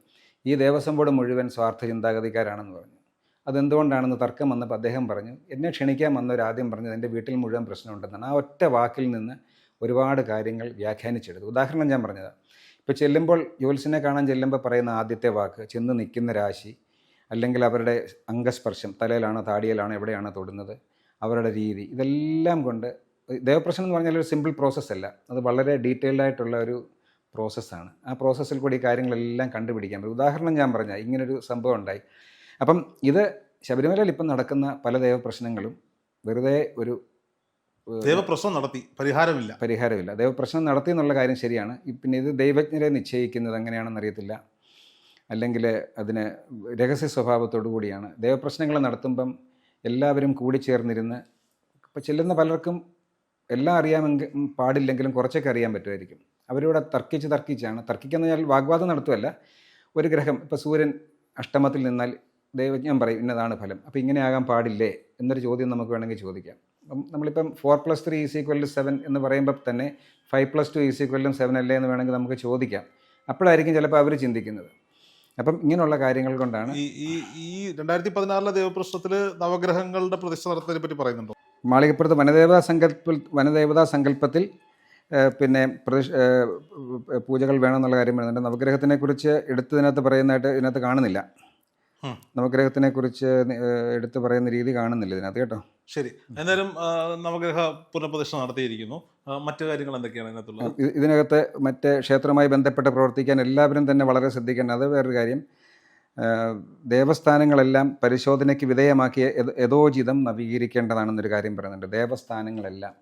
ഈ ദേവസ്വം ബോർഡ് മുഴുവൻ സ്വാർത്ഥ ചിന്താഗതിക്കാരാണെന്ന് പറഞ്ഞു. അതെന്തുകൊണ്ടാണെന്ന് തർക്കം വന്നപ്പോൾ അദ്ദേഹം പറഞ്ഞു, എന്നെ ക്ഷണിക്കാൻ വന്നവരാദ്യം പറഞ്ഞത് എൻ്റെ വീട്ടിൽ മുഴുവൻ പ്രശ്നമുണ്ടെന്നാണ്. ആ ഒറ്റ വാക്കിൽ നിന്ന് ഒരുപാട് കാര്യങ്ങൾ വ്യാഖ്യാനിച്ചെടുത്തു. ഉദാഹരണം ഞാൻ പറഞ്ഞത്, ഇപ്പോൾ ചെല്ലുമ്പോൾ ജ്യോത്സ്യനെ കാണാൻ ചെല്ലുമ്പോൾ പറയുന്ന ആദ്യത്തെ വാക്ക്, ചെന്ന് നിൽക്കുന്ന രാശി, അല്ലെങ്കിൽ അവരുടെ അംഗസ്പർശം, തലയിലാണോ താടിയിലാണോ എവിടെയാണോ തൊടുന്നത്, അവരുടെ രീതി, ഇതെല്ലാം കൊണ്ട് ദേവപ്രശ്നം എന്ന് പറഞ്ഞാൽ ഒരു സിമ്പിൾ പ്രോസസ്സല്ല, അത് വളരെ ഡീറ്റെയിൽഡ് ആയിട്ടുള്ള ഒരു പ്രോസസ്സാണ്. ആ പ്രോസസ്സിൽ കൂടി ഈ കാര്യങ്ങളെല്ലാം കണ്ടുപിടിക്കാൻ പറ്റും. ഉദാഹരണം ഞാൻ പറഞ്ഞാൽ ഇങ്ങനൊരു സംഭവം ഉണ്ടായി. അപ്പം ഇത് ശബരിമലയിൽ ഇപ്പം നടക്കുന്ന പല ദേവപ്രശ്നങ്ങളും വെറുതെ ഒരു ദേവപ്രശ്നം നടത്തി പരിഹാരമില്ല. ദേവപ്രശ്നം നടത്തി എന്നുള്ള കാര്യം ശരിയാണ്. പിന്നെ ഇത് ദൈവജ്ഞരെ നിശ്ചയിക്കുന്നത് എങ്ങനെയാണെന്ന് അറിയത്തില്ല, അല്ലെങ്കിൽ അതിന് രഹസ്യ സ്വഭാവത്തോടു കൂടിയാണ്. ദേവപ്രശ്നങ്ങൾ നടത്തുമ്പം എല്ലാവരും കൂടിച്ചേർന്നിരുന്ന്, ഇപ്പോൾ ചെല്ലുന്ന പലർക്കും എല്ലാം അറിയാമെങ്കിൽ പാടില്ലെങ്കിലും കുറച്ചൊക്കെ അറിയാൻ പറ്റുമായിരിക്കും. അവരിവിടെ തർക്കിച്ചാണ്. തർക്കിക്കുക എന്ന് പറഞ്ഞാൽ വാഗ്വാദം നടത്തുമല്ല. ഒരു ഗ്രഹം, ഇപ്പോൾ സൂര്യൻ അഷ്ടമത്തിൽ നിന്നാൽ ദൈവജ്ഞൻ പറയും ഇന്നതാണ് ഫലം, അപ്പോൾ ഇങ്ങനെ ആകാൻ പാടില്ലേ എന്നൊരു ചോദ്യം നമുക്ക് വേണമെങ്കിൽ ചോദിക്കാം. അപ്പം നമ്മളിപ്പം 4+3 = 7 എന്ന് പറയുമ്പോൾ തന്നെ 5+2 = 7 അല്ലേ എന്ന് വേണമെങ്കിൽ നമുക്ക് ചോദിക്കാം. അപ്പോഴായിരിക്കും ചിലപ്പോൾ അവർ ചിന്തിക്കുന്നത്. അപ്പം ഇങ്ങനെയുള്ള കാര്യങ്ങൾ കൊണ്ടാണ് ഈ 2016 ദേവപ്രശ്നത്തിൽ നവഗ്രഹങ്ങളുടെ പ്രതിഷ്ഠ നടത്തുന്നതിനെ പറ്റി പറയുന്നുണ്ടോ? മാളികപ്പുറത്ത് വനദേവതാ സങ്കല്പത്തിൽ പിന്നെ പൂജകൾ വേണമെന്നുള്ള കാര്യം പറയുന്നുണ്ട്. നവഗ്രഹത്തിനെക്കുറിച്ച് എടുത്തതിനകത്ത് പറയുന്നതായിട്ട് ഇതിനകത്ത് കാണുന്നില്ല. നവഗ്രഹത്തിനെക്കുറിച്ച് എടുത്ത് പറയുന്ന രീതി കാണുന്നില്ല ഇതിനകത്ത്, കേട്ടോ. ശരി, എന്തായാലും നവഗ്രഹ പുനഃപ്രതിഷ്ഠ നടത്തിയിരിക്കുന്നു. മറ്റു കാര്യങ്ങൾ എന്തൊക്കെയാണ് ഇതിനകത്തുള്ളത്? ഇതിനകത്ത് മറ്റ് ക്ഷേത്രവുമായി ബന്ധപ്പെട്ട് പ്രവർത്തിക്കാൻ എല്ലാവരും തന്നെ വളരെ ശ്രദ്ധിക്കണം. അത് വേറൊരു കാര്യം. ദേവസ്ഥാനങ്ങളെല്ലാം പരിശോധനയ്ക്ക് വിധേയമാക്കി യഥോചിതം നവീകരിക്കേണ്ടതാണെന്നൊരു കാര്യം പറയുന്നുണ്ട്.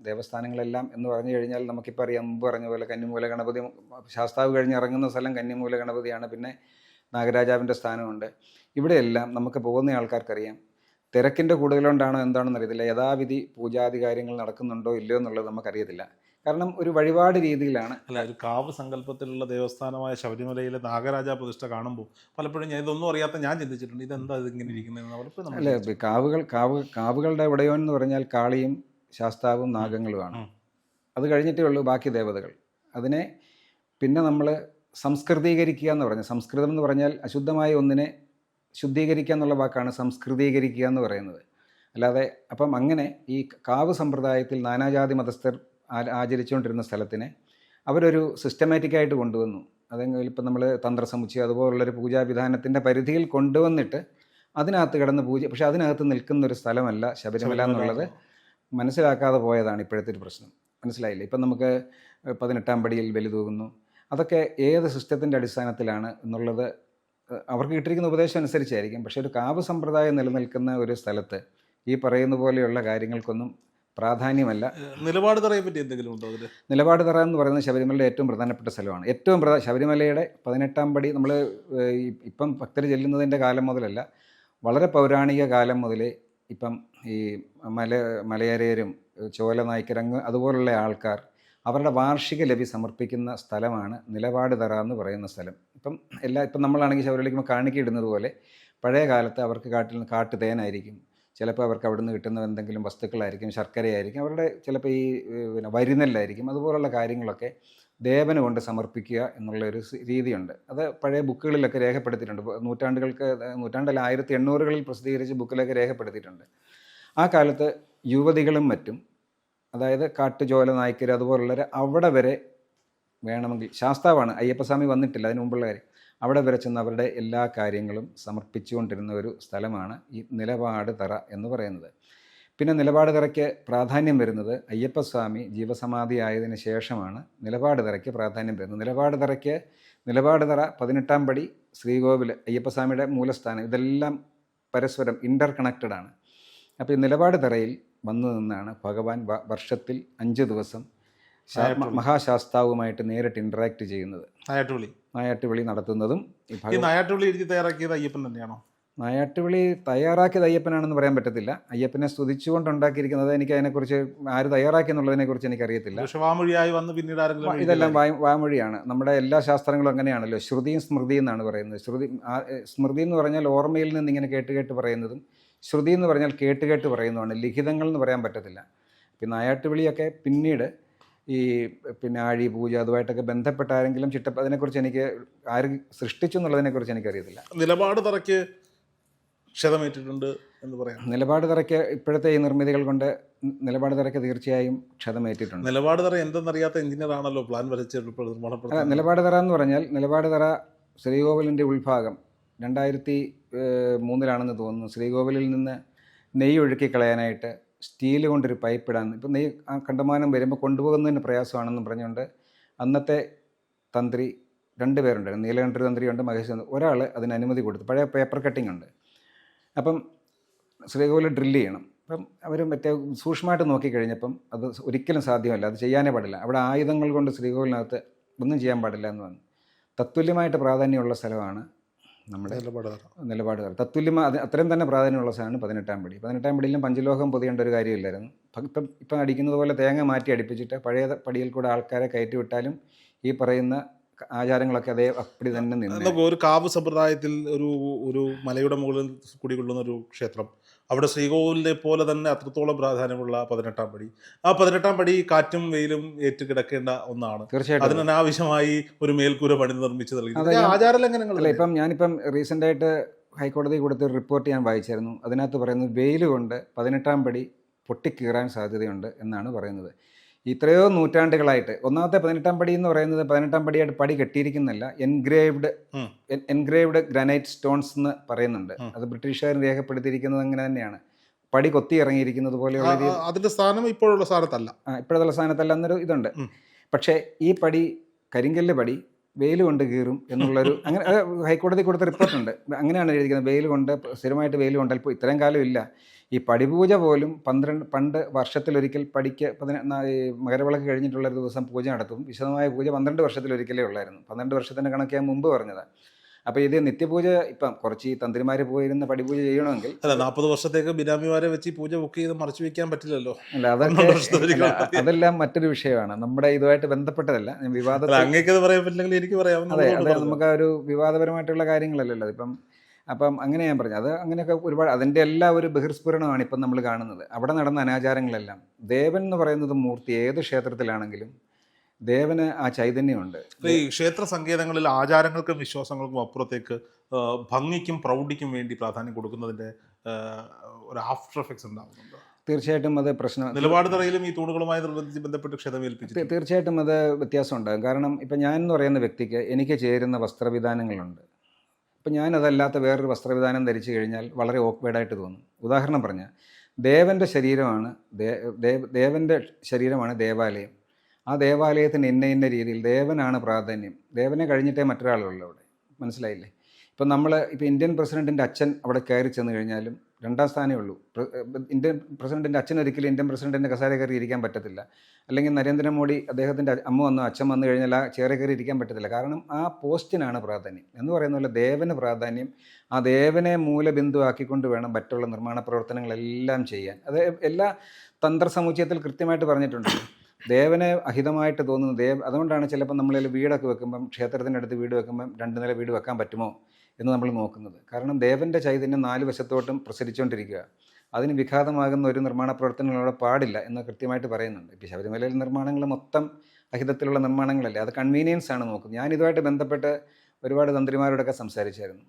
ദേവസ്ഥാനങ്ങളെല്ലാം എന്ന് പറഞ്ഞു കഴിഞ്ഞാൽ നമുക്കിപ്പോൾ അറിയാം, മുമ്പ് പറഞ്ഞ പോലെ കന്നിമൂല ഗണപതി, ശാസ്താവ് കഴിഞ്ഞ് ഇറങ്ങുന്ന സ്ഥലം കന്നിമൂല ഗണപതിയാണ്. പിന്നെ നാഗരാജാവിൻ്റെ സ്ഥാനമുണ്ട്. ഇവിടെയെല്ലാം നമുക്ക് പോകുന്ന ആൾക്കാർക്കറിയാം, തിരക്കിൻ്റെ കൂടുതലുകൊണ്ടാണോ എന്താണെന്ന് അറിയത്തില്ല, യഥാവിധി പൂജാതി കാര്യങ്ങൾ നടക്കുന്നുണ്ടോ ഇല്ലയോ എന്നുള്ളത് നമുക്കറിയത്തില്ല. കാരണം ഒരു വഴിപാട് രീതിയിലാണ്. ഒരു കാവ് സങ്കല്പത്തിലുള്ള ദേവസ്ഥാനമായ ശബരിമലയിലെ നാഗരാജ പ്രതിഷ്ഠ കാണുമ്പോൾ പലപ്പോഴും ഇതൊന്നും അറിയാത്ത ഞാൻ ചിന്തിച്ചിട്ടുണ്ട്, ഇതെന്താ ഇതിങ്ങനെ ഇരിക്കുന്നത്. അല്ലേ, കാവുകളുടെ ഉടയോൻ എന്ന് പറഞ്ഞാൽ കാളിയും ശാസ്താവും നാഗങ്ങളുമാണ്. അത് കഴിഞ്ഞിട്ടേ ഉള്ളൂ ബാക്കി ദേവതകൾ. അതിനെ പിന്നെ നമ്മൾ സംസ്കൃതീകരിക്കുക എന്ന് പറഞ്ഞാൽ, സംസ്കൃതം എന്ന് പറഞ്ഞാൽ അശുദ്ധമായ ഒന്നിനെ ശുദ്ധീകരിക്കുക എന്നുള്ള വാക്കാണ് സംസ്കൃതീകരിക്കുക എന്ന് പറയുന്നത്. അല്ലാതെ അപ്പം അങ്ങനെ ഈ കാവ് സമ്പ്രദായത്തിൽ നാനാജാതി മതസ്ഥർ ആചരിച്ചുകൊണ്ടിരുന്ന സ്ഥലത്തിനെ അവരൊരു സിസ്റ്റമാറ്റിക്കായിട്ട് കൊണ്ടുവന്നു. അതെങ്കിൽ ഇപ്പം നമ്മൾ തന്ത്രസമുച്ചയം അതുപോലുള്ളൊരു പൂജാവിധാനത്തിൻ്റെ പരിധിയിൽ കൊണ്ടുവന്നിട്ട് അതിനകത്ത് കിടന്ന് പൂജ, പക്ഷെ അതിനകത്ത് നിൽക്കുന്നൊരു സ്ഥലമല്ല ശബരിമല എന്നുള്ളത് മനസ്സിലാക്കാതെ പോയതാണ് ഇപ്പോഴത്തെ ഒരു പ്രശ്നം. മനസ്സിലായില്ലേ? ഇപ്പം നമുക്ക് 18-ാം പടിയിൽ ബലി തൂകുന്നു. അതൊക്കെ ഏത് സിസ്റ്റത്തിൻ്റെ അടിസ്ഥാനത്തിലാണ് എന്നുള്ളത് അവർക്ക് കിട്ടിയിരിക്കുന്ന ഉപദേശം അനുസരിച്ചായിരിക്കും. പക്ഷേ ഒരു കാവ് സമ്പ്രദായം നിലനിൽക്കുന്ന ഒരു സ്ഥലത്ത് ഈ പറയുന്ന പോലെയുള്ള കാര്യങ്ങൾക്കൊന്നും പ്രാധാന്യമല്ല. നിലപാട് തറയെ പറ്റി എന്തെങ്കിലും ഉണ്ടോ? നിലപാട് തറ എന്ന് പറയുന്നത് ശബരിമലയുടെ ഏറ്റവും പ്രധാനപ്പെട്ട സ്ഥലമാണ്. ശബരിമലയുടെ 18-ാം പടി നമ്മൾ ഇപ്പം ഭക്തർ ചെല്ലുന്നതിൻ്റെ കാലം മുതലല്ല, വളരെ പൗരാണിക കാലം മുതലേ ഇപ്പം ഈ മലയരയരും ചോല നായ്ക്കരങ്ങ് അതുപോലുള്ള ആൾക്കാർ അവരുടെ വാർഷിക ലവി സമർപ്പിക്കുന്ന സ്ഥലമാണ് നിലപാട് തറ എന്ന് പറയുന്ന സ്ഥലം. ഇപ്പം നമ്മളാണെങ്കിൽ ശബരിമലയ്ക്ക് കാണിക്ക ഇടുന്നത് പോലെ പഴയ കാലത്ത് അവർക്ക് കാട്ടു തേനായിരിക്കും, ചിലപ്പോൾ അവർക്ക് അവിടെ നിന്ന് കിട്ടുന്ന എന്തെങ്കിലും വസ്തുക്കളായിരിക്കും, ശർക്കരയായിരിക്കും, അവരുടെ ചിലപ്പോൾ ഈ പിന്നെ വരിനെല്ലായിരിക്കും, അതുപോലുള്ള കാര്യങ്ങളൊക്കെ ദേവന് കൊണ്ട് സമർപ്പിക്കുക എന്നുള്ളൊരു രീതിയുണ്ട്. അത് പഴയ ബുക്കുകളിലൊക്കെ രേഖപ്പെടുത്തിയിട്ടുണ്ട്. നൂറ്റാണ്ടല്ല 1800-കളിൽ പ്രസിദ്ധീകരിച്ച ബുക്കിലൊക്കെ രേഖപ്പെടുത്തിയിട്ടുണ്ട്. ആ കാലത്ത് യുവതികളും മറ്റും, അതായത് കാട്ടുചോല നായ്ക്കർ അതുപോലുള്ളവർ അവിടെ വരെ വേണമെങ്കിൽ, ശാസ്താവാണ്, അയ്യപ്പസ്വാമി വന്നിട്ടില്ല അതിന് മുമ്പുള്ള കാര്യം, അവിടെ വരെ ചെന്ന് അവരുടെ എല്ലാ കാര്യങ്ങളും സമർപ്പിച്ചുകൊണ്ടിരുന്ന ഒരു സ്ഥലമാണ് ഈ നിലപാട് തറ എന്ന് പറയുന്നത്. പിന്നെ നിലപാട് തറയ്ക്ക് പ്രാധാന്യം വരുന്നത് അയ്യപ്പസ്വാമി ജീവസമാധി ആയതിനു ശേഷമാണ് നിലപാട് തറയ്ക്ക് പ്രാധാന്യം വരുന്നത്. നിലപാട് തറ 18-ാം പടി ശ്രീകോവിൽ അയ്യപ്പസ്വാമിയുടെ മൂലസ്ഥാനം, ഇതെല്ലാം പരസ്പരം ഇൻ്റർ കണക്റ്റഡ് ആണ്. അപ്പോൾ ഈ നിലപാട് തറയിൽ വന്നു നിന്നാണ് ഭഗവാൻ വർഷത്തിൽ 5 ദിവസം മഹാശാസ്താവുമായിട്ട് നേരിട്ട് ഇൻറ്ററാക്ട് ചെയ്യുന്നത്, നായാട്ടുവിളി നടത്തുന്നതും. ഈ നായാട്ടുവിളി എഴുതി തയ്യാറാക്കിയത് അയ്യപ്പൻ തന്നെയാണോ? നായാട്ടുവിളി തയ്യാറാക്കിയത് അയ്യപ്പനാണെന്ന് പറയാൻ പറ്റത്തില്ല. അയ്യപ്പനെ സ്തുതിച്ചുകൊണ്ട് ഉണ്ടാക്കിയിരിക്കുന്നത്, എനിക്ക് അതിനെക്കുറിച്ച് ആര് തയ്യാറാക്കി എന്നുള്ളതിനെക്കുറിച്ച് എനിക്കറിയത്തില്ല. വാമൊഴിയായി വന്ന് പിന്നീട് ആരെങ്കിലും ഇതെല്ലാം വാമൊഴിയാണ്. നമ്മുടെ എല്ലാ ശാസ്ത്രങ്ങളും അങ്ങനെയാണല്ലോ, ശ്രുതിയും സ്മൃതിയും എന്നാണ് പറയുന്നത്. സ്മൃതി എന്ന് പറഞ്ഞാൽ ഓർമ്മയിൽ നിന്ന് ഇങ്ങനെ കേട്ട് പറയുന്നതും, ശ്രുതി എന്ന് പറഞ്ഞാൽ കേട്ട് പറയുന്നതാണ്. ലിഖിതങ്ങൾ എന്ന് പറയാൻ പറ്റത്തില്ല. പിന്നെ നായാട്ടുവിളിയൊക്കെ പിന്നീട് ഈ ആഴി പൂജ അതുമായിട്ടൊക്കെ ബന്ധപ്പെട്ട ആരെങ്കിലും അതിനെക്കുറിച്ച് എനിക്ക് ആര് സൃഷ്ടിച്ചു എന്നുള്ളതിനെക്കുറിച്ച് എനിക്കറിയത്തില്ല. നിലപാട് തറയ്ക്ക് ക്ഷതമേറ്റിട്ടുണ്ട് എന്ന് പറയാം. നിലപാട് തറയ്ക്ക് ഇപ്പോഴത്തെ ഈ നിർമ്മിതികൾ കൊണ്ട് നിലപാട് തറയ്ക്ക് തീർച്ചയായും ക്ഷതമേറ്റിട്ടുണ്ട്. നിലപാട് തറ എന്തെന്നറിയാത്ത എഞ്ചിനീയർ ആണല്ലോ പ്ലാൻ വരച്ചിട്ടുള്ളത്. നിലപാട് തറ എന്ന് പറഞ്ഞാൽ, നിലപാട് തറ ശ്രീകോവിലിൻ്റെ ഉൾഭാഗം 2003 തോന്നുന്നു. ശ്രീകോവിലിൽ നിന്ന് നെയ്യ് ഒഴുക്കി കളയാനായിട്ട് സ്റ്റീൽ കൊണ്ടൊരു പൈപ്പ് ഇടാൻ, ഇപ്പം നെയ്യ് കണ്ടമാനം വരുമ്പോൾ കൊണ്ടുപോകുന്നതിന് പ്രയാസമാണെന്ന് പറഞ്ഞുകൊണ്ട് അന്നത്തെ തന്ത്രി 2 പേരുണ്ടായിരുന്നു. നീലകണ്ഠ തന്ത്രിയുണ്ട്, മഹേഷ്. ഒരാൾ അതിന് അനുമതി കൊടുത്തു. പഴയ പേപ്പർ കട്ടിംഗ് ഉണ്ട്. അപ്പം ശ്രീകോവിൽ ഡ്രില്ല് ചെയ്യണം. അപ്പം അവർ മറ്റേ സൂക്ഷ്മമായിട്ട് നോക്കിക്കഴിഞ്ഞപ്പം അത് ഒരിക്കലും സാധ്യമല്ല, അത് ചെയ്യാനേ പാടില്ല. അവിടെ ആയുധങ്ങൾ കൊണ്ട് ശ്രീകോവിലിനകത്ത് ഒന്നും ചെയ്യാൻ പാടില്ല എന്ന് പറഞ്ഞു. തത്തുല്യമായിട്ട് പ്രാധാന്യമുള്ള സ്ഥലമാണ് നമ്മുടെ നിലപാട് തറ. അത് അത്രയും തന്നെ പ്രാധാന്യമുള്ള സാധനമാണ് 18-ാം പടി. 18-ാം പടിയിലും പഞ്ചലോഹം പൊതിയേണ്ട ഒരു കാര്യമില്ലായിരുന്നു. ഇപ്പം അടിക്കുന്നത് പോലെ തേങ്ങ മാറ്റി അടിപ്പിച്ചിട്ട് പഴയ പടിയിൽ കൂടെ ആൾക്കാരെ കയറ്റി വിട്ടാലും ഈ പറയുന്ന ആചാരങ്ങളൊക്കെ അതേ അപ്പടി തന്നെ നിന്ന്. ഒരു കാവ് സമ്പ്രദായത്തിൽ ഒരു മലയുടെ മുകളിൽ കുടികൊള്ളുന്ന ഒരു ക്ഷേത്രം, അവിടെ ശ്രീകോവിലിനെ പോലെ തന്നെ അത്രത്തോളം പ്രാധാന്യമുള്ള 18-ാം പടി. ആ 18-ാം പടി കാറ്റും വെയിലും ഏറ്റുകിടക്കേണ്ട ഒന്നാണ്. തീർച്ചയായിട്ടും അതിനാവശ്യമായി ഒരു മേൽക്കൂര പണി നിർമ്മിച്ചു നൽകി ആചാര ലംഘനങ്ങൾ. ഇപ്പം ഞാനിപ്പം റീസെൻ്റായിട്ട് ഹൈക്കോടതി കൊടുത്തൊരു റിപ്പോർട്ട് ഞാൻ വായിച്ചായിരുന്നു. അതിനകത്ത് പറയുന്നത് വെയിൽ കൊണ്ട് 18-ാം പടി പൊട്ടിക്കീറാൻ സാധ്യതയുണ്ട് എന്നാണ് പറയുന്നത്. ഇത്രയോ നൂറ്റാണ്ടുകളായിട്ട് ഒന്നാമത്തെ 18-ാം പടി എന്ന് പറയുന്നത് 18-ാം പടിയായിട്ട് പടി കെട്ടിയിരിക്കുന്നില്ല, എൻഗ്രേവ്ഡ് ഗ്രാനൈറ്റ് സ്റ്റോൺസ് എന്ന് പറയുന്നുണ്ട്. അത് ബ്രിട്ടീഷുകാർ രേഖപ്പെടുത്തിയിരിക്കുന്നത് അങ്ങനെ തന്നെയാണ്. പടി കൊത്തി ഇറങ്ങിയിരിക്കുന്നത് പോലെയുള്ള അതിന്റെ സ്ഥാനം ഇപ്പോഴുള്ള സ്ഥാനത്തല്ല, ഇപ്പോഴുള്ള സ്ഥാനത്തല്ല എന്നൊരു ഇതുണ്ട്. പക്ഷേ ഈ പടി കരിങ്കല്ല് പടി വെയിൽ കൊണ്ട് കീറും എന്നുള്ളൊരു അങ്ങനെ ഹൈക്കോടതി കൊടുത്ത റിപ്പോർട്ടുണ്ട്. അങ്ങനെയാണ് എഴുതിയിരിക്കുന്നത്. വെയിൽ കൊണ്ട് സ്ഥിരമായിട്ട് വെയിൽ കൊണ്ട് ഇപ്പോൾ ഇത്രയും കാലം ഇല്ല. ഈ പടിപൂജ പോലും പണ്ട് വർഷത്തിലൊരിക്കൽ പടിക്ക് മകരവിളക്ക് കഴിഞ്ഞിട്ടുള്ളൊരു ദിവസം പൂജ നടത്തും. വിശദമായ പൂജ 12 വർഷത്തിലൊരിക്കലേ ഉള്ളായിരുന്നു. 12 വർഷത്തിൻ്റെ കണക്ക് ഞാൻ മുമ്പ് പറഞ്ഞതാണ്. അപ്പോൾ ഇത് നിത്യപൂജ ഇപ്പം കുറച്ച് ഈ തന്ത്രിമാർ പോയിരുന്ന പടിപൂജ ചെയ്യണമെങ്കിൽ 40 വർഷത്തേക്ക് ബിരാമിമാരെ വെച്ച് പൂജ ബുക്ക് ചെയ്ത് മറച്ചു വെക്കാൻ പറ്റില്ലല്ലോ. അല്ല, അതൊക്കെ അതെല്ലാം മറ്റൊരു വിഷയമാണ്, നമ്മുടെ ഇതുമായിട്ട് ബന്ധപ്പെട്ടതല്ല. വിവാദം അങ്ങേക്കത് പറയാൻ പറ്റില്ലെങ്കിൽ എനിക്ക് പറയാം. അതെ, നമുക്ക് ആ ഒരു വിവാദപരമായിട്ടുള്ള കാര്യങ്ങളല്ലല്ലോ ഇപ്പം. അപ്പം അങ്ങനെ ഞാൻ പറഞ്ഞു, അത് അങ്ങനെയൊക്കെ ഒരുപാട് അതിൻ്റെ എല്ലാ ഒരു ബഹിർസ്ഫുരണമാണ് ഇപ്പം നമ്മൾ കാണുന്നത്. അവിടെ നടന്ന അനാചാരങ്ങളെല്ലാം, ദേവൻ എന്ന് പറയുന്നത് മൂർത്തി ഏത് ക്ഷേത്രത്തിലാണെങ്കിലും ദേവന് ആ ചൈതന്യമുണ്ട്. ഈ ക്ഷേത്ര സങ്കേതങ്ങളിൽ ആചാരങ്ങൾക്കും വിശ്വാസങ്ങൾക്കും അപ്പുറത്തേക്ക് ഭംഗിക്കും പ്രൗഢിക്കും വേണ്ടി പ്രാധാന്യം കൊടുക്കുന്നതിൻ്റെ ഒരു ആഫ്റ്റർ എഫക്ട്സ് ഉണ്ടാകുന്നുണ്ട്. തീർച്ചയായിട്ടും അത് പ്രശ്നം. നിലപാട് തറയിലും ഈ തൂണുകളുമായി ബന്ധപ്പെട്ട് ക്ഷതമേൽപ്പിച്ചു. തീർച്ചയായിട്ടും അത് വ്യത്യാസം ഉണ്ടാകും. കാരണം ഇപ്പം ഞാൻ എന്ന് പറയുന്ന വ്യക്തിക്ക് എനിക്ക് ചേരുന്ന വസ്ത്രവിധാനങ്ങളുണ്ട്. ഇപ്പം ഞാനതല്ലാത്ത വേറൊരു വസ്ത്രവിധാനം ധരിച്ചു കഴിഞ്ഞാൽ വളരെ ഓക്വേർഡായിട്ട് തോന്നും. ഉദാഹരണം പറഞ്ഞാൽ, ദേവൻ്റെ ശരീരമാണ് ദേവാലയം. ആ ദേവാലയത്തിന് ഇന്ന രീതിയിൽ ദേവനാണ് പ്രാധാന്യം. ദേവനെ കഴിഞ്ഞിട്ടേ മറ്റൊരാളുള്ളൂ അവിടെ. മനസ്സിലായില്ലേ? ഇപ്പം ഇന്ത്യൻ പ്രസിഡൻറ്റിൻ്റെ അച്ഛൻ അവിടെ കയറി ചെന്ന് കഴിഞ്ഞാലും 2ാം സ്ഥാനമേ ഉള്ളൂ. ഇന്ത്യൻ പ്രസിഡൻറ്റിൻ്റെ അച്ഛൻ ഒരിക്കലും ഇന്ത്യൻ പ്രസിഡൻറ്റിൻ്റെ കസേര കയറി ഇരിക്കാൻ പറ്റത്തില്ല. അല്ലെങ്കിൽ നരേന്ദ്രമോദി അദ്ദേഹത്തിൻ്റെ അച്ഛൻ വന്നു കഴിഞ്ഞാൽ ആ ചെയർ കയറി ഇരിക്കാൻ പറ്റത്തില്ല. കാരണം ആ പോസ്റ്റിനാണ് പ്രാധാന്യം. എന്ന് പറയുന്ന പോലെ ദേവന് പ്രാധാന്യം. ആ ദേവനെ മൂലബിന്ദുവാക്കിക്കൊണ്ട് വേണം മറ്റുള്ള നിർമ്മാണ പ്രവർത്തനങ്ങളെല്ലാം ചെയ്യാൻ. അത് എല്ലാ തന്ത്രസമുച്ചയത്തിൽ കൃത്യമായിട്ട് പറഞ്ഞിട്ടുണ്ട്. ദേവനെ അഹിതമായിട്ട് തോന്നുന്നു അതുകൊണ്ടാണ് ചിലപ്പോൾ നമ്മളതിൽ വീടൊക്കെ വെക്കുമ്പം, ക്ഷേത്രത്തിൻ്റെ അടുത്ത് വീട് വെക്കുമ്പം 2 നില വീട് വെക്കാൻ പറ്റുമോ എന്ന് നമ്മൾ നോക്കുന്നത്. കാരണം ദേവൻ്റെ ചൈതന്യം 4 വശത്തോട്ടും പ്രസരിച്ചുകൊണ്ടിരിക്കുക. അതിന് വിഘാതമാകുന്ന ഒരു നിർമ്മാണ പ്രവർത്തനങ്ങളവിടെ പാടില്ല എന്ന് കൃത്യമായിട്ട് പറയുന്നുണ്ട്. ഇപ്പോൾ ശബരിമലയിൽ നിർമ്മാണങ്ങൾ മൊത്തം അഹിതത്തിലുള്ള നിർമ്മാണങ്ങളല്ലേ, അത് കൺവീനിയൻസ് ആണ് നോക്കുന്നത്. ഞാൻ ഇതുമായിട്ട് ബന്ധപ്പെട്ട് ഒരുപാട് തന്ത്രിമാരോടൊക്കെ സംസാരിച്ചായിരുന്നു.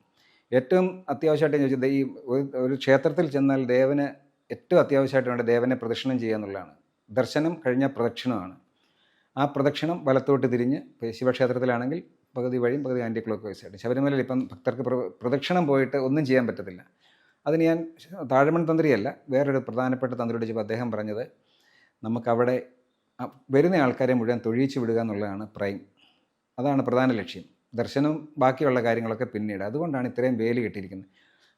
ഏറ്റവും അത്യാവശ്യമായിട്ട് ചോദിച്ചത്, ഈ ഒരു ക്ഷേത്രത്തിൽ ചെന്നാൽ ദേവന് ഏറ്റവും അത്യാവശ്യമായിട്ട് വേണ്ട ദേവനെ പ്രദക്ഷിണം ചെയ്യുക എന്നുള്ളതാണ്. ദർശനം കഴിഞ്ഞാൽ പ്രദക്ഷിണമാണ്. ആ പ്രദക്ഷിണം വലത്തോട്ട് തിരിഞ്ഞ്, ശിവക്ഷേത്രത്തിലാണെങ്കിൽ പകുതി വഴിയും പകുതി ആൻറ്റി ക്ലോക്ക് വൈസായിട്ട്. ശബരിമലയിൽ ഇപ്പം ഭക്തർക്ക് പ്രദക്ഷിണം പോയിട്ട് ഒന്നും ചെയ്യാൻ പറ്റത്തില്ല. അതിന് ഞാൻ താഴമൺ തന്ത്രിയല്ല, വേറൊരു പ്രധാനപ്പെട്ട തന്ത്രിയോട് ചോദിച്ചപ്പോൾ അദ്ദേഹം പറഞ്ഞത്, നമുക്കവിടെ വരുന്ന ആൾക്കാരെ മുഴുവൻ തൊഴിയിച്ച് വിടുക എന്നുള്ളതാണ് പ്രൈം. അതാണ് പ്രധാന ലക്ഷ്യം. ദർശനവും ബാക്കിയുള്ള കാര്യങ്ങളൊക്കെ പിന്നീട്. അതുകൊണ്ടാണ് ഇത്രയും വേലി കെട്ടിയിരിക്കുന്നത്.